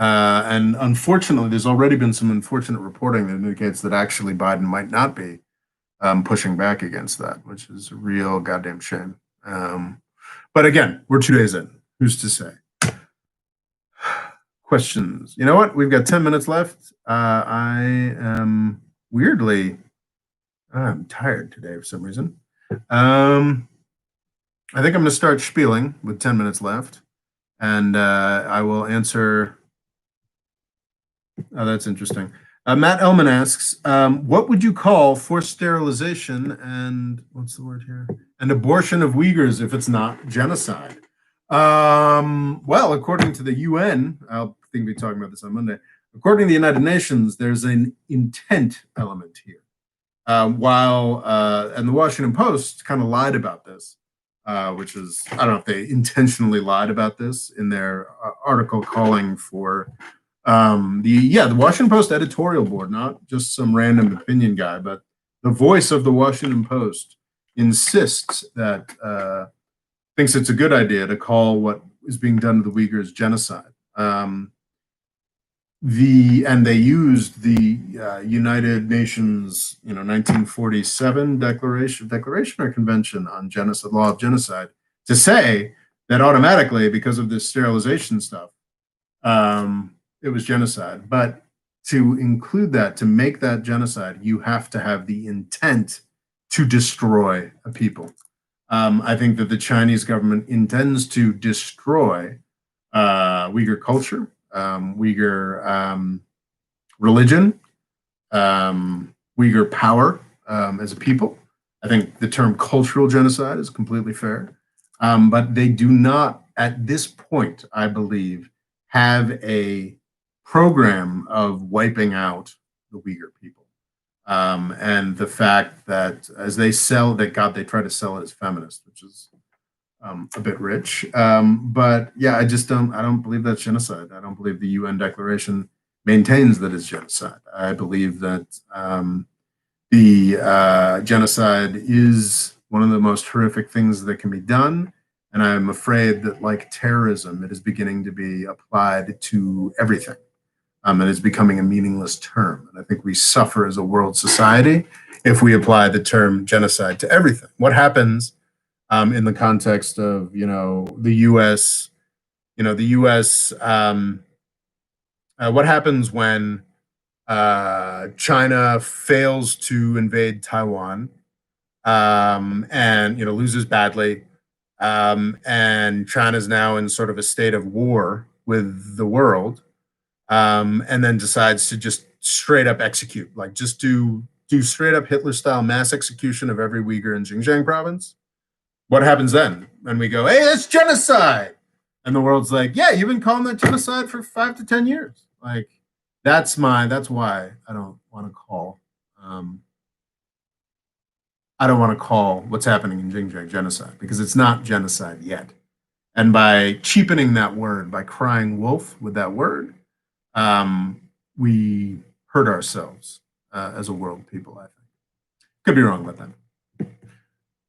And unfortunately, there's already been some unfortunate reporting that indicates that actually Biden might not be pushing back against that, which is a real goddamn shame. But again, we're 2 days in. Who's to say? Questions? You know what? We've got 10 minutes left. I am weirdly, I'm tired today for some reason. I think I'm going to start spieling with 10 minutes left, and I will answer. Oh, that's interesting. Matt Elman asks, what would you call forced sterilization and what's the word here? And abortion of Uyghurs if it's not genocide? Well, according to the UN, I think we'll be talking about this on Monday. According to the United Nations, there's an intent element here. And the Washington Post kind of lied about this, which is, I don't know if they intentionally lied about this in their article calling for the Washington Post editorial board, not just some random opinion guy, but the voice of the Washington Post insists that thinks it's a good idea to call what is being done to the Uyghurs genocide. And they used the United Nations, 1947 declaration or convention on genocide, law of genocide, to say that automatically, because of this sterilization stuff, it was genocide. But to include that, to make that genocide, you have to have the intent to destroy a people. I think that the Chinese government intends to destroy Uyghur culture, Uyghur religion, Uyghur power as a people. I think the term cultural genocide is completely fair. But they do not, at this point, I believe, have a program of wiping out the Uyghur people. And the fact that as they sell that, God, they try to sell it as feminist, which is a bit rich. But yeah, I don't believe that's genocide. I don't believe the UN declaration maintains that it's genocide. I believe that the genocide is one of the most horrific things that can be done. And I'm afraid that, like terrorism, it is beginning to be applied to everything. And it's becoming a meaningless term. And I think we suffer as a world society if we apply the term genocide to everything. What happens in the context of, the U.S., what happens when China fails to invade Taiwan and, loses badly, and China's now in sort of a state of war with the world, and then decides to just straight up execute, like just do straight up Hitler style mass execution of every Uyghur in Xinjiang province. What happens then? And we go, hey, that's genocide. And the world's like, yeah, you've been calling that genocide for 5 to 10 years. Like, that's why I don't want to call what's happening in Xinjiang genocide, because it's not genocide yet. And by cheapening that word, by crying wolf with that word, we hurt ourselves as a world people, I think. Could be wrong about that.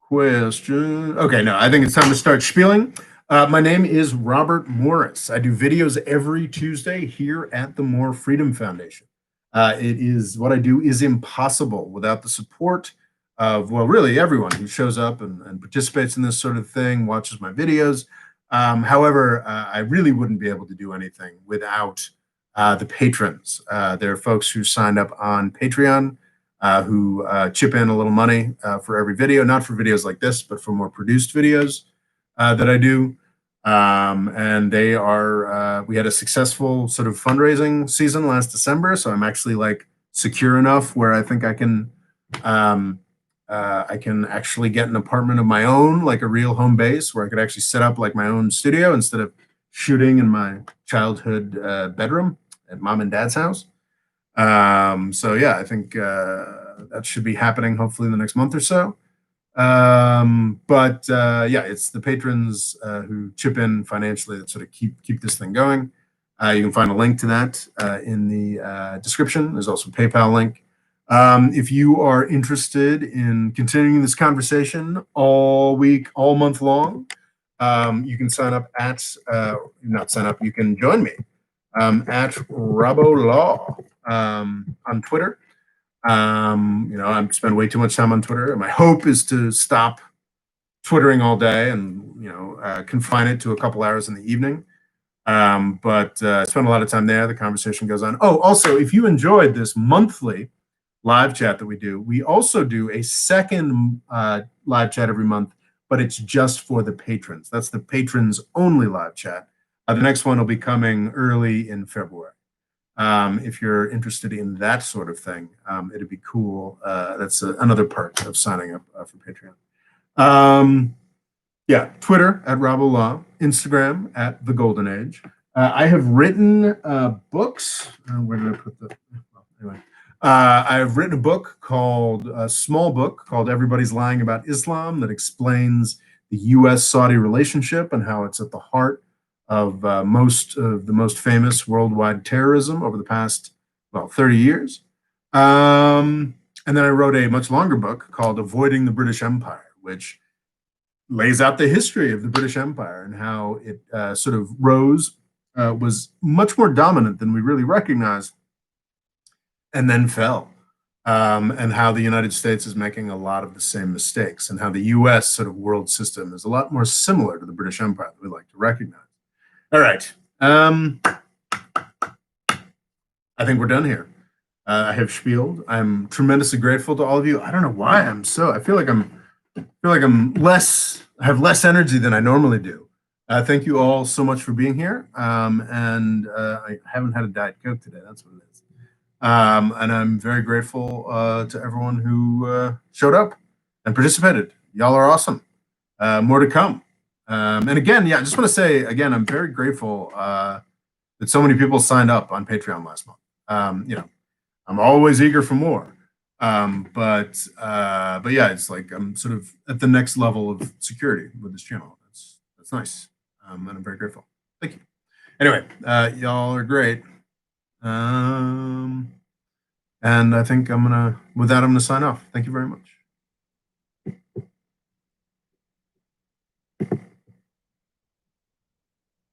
Question. Okay, no, I think it's time to start spieling. My name is Robert Morris. I do videos every Tuesday here at the More Freedom Foundation. What I do is impossible without the support of, well, really everyone who shows up and participates in this sort of thing, watches my videos. However, I really wouldn't be able to do anything without the patrons. There are folks who signed up on Patreon, who chip in a little money for every video, not for videos like this, but for more produced videos that I do. And they are, we had a successful sort of fundraising season last December. So I'm actually like secure enough where I think I can actually get an apartment of my own, like a real home base where I could actually set up like my own studio instead of shooting in my childhood bedroom at mom and dad's house. So yeah, I think that should be happening hopefully in the next month or so. But yeah, it's the patrons who chip in financially that sort of keep this thing going. You can find a link to that in the description. There's also a PayPal link. If you are interested in continuing this conversation all week, all month long, you can sign up at, not sign up, you can join me at Rabo Law on Twitter. I spend way too much time on Twitter, and my hope is to stop twittering all day and confine it to a couple hours in the evening. But I spend a lot of time there. The conversation goes on. Oh, also, if you enjoyed this monthly live chat that we do, we also do a second live chat every month, but it's just for the patrons. That's the patrons only live chat. The next one will be coming early in February. If you're interested in that sort of thing, it'd be cool. That's another part of signing up for Patreon. Twitter at Rabo Law, Instagram at The Golden Age. I have written books. Where did I put the? Well, anyway, I've written a small book called Everybody's Lying About Islam that explains the U.S.-Saudi relationship and how it's at the heart of most of the most famous worldwide terrorism over the past, 30 years. And then I wrote a much longer book called Avoiding the British Empire, which lays out the history of the British Empire and how it sort of rose, was much more dominant than we really recognized, and then fell. And how the United States is making a lot of the same mistakes, and how the US sort of world system is a lot more similar to the British Empire that we like to recognize. All right. I think we're done here. I have spieled. I'm tremendously grateful to all of you. I don't know why I feel like I have less energy than I normally do. Thank you all so much for being here. And I haven't had a Diet Coke today. That's what it is. And I'm very grateful to everyone who showed up and participated. Y'all are awesome. More to come. And again, I just want to say again, I'm very grateful that so many people signed up on Patreon last month. I'm always eager for more. But yeah, it's like I'm sort of at the next level of security with this channel. That's nice. And I'm very grateful. Thank you. Anyway, y'all are great. And I think with that, I'm gonna sign off. Thank you very much.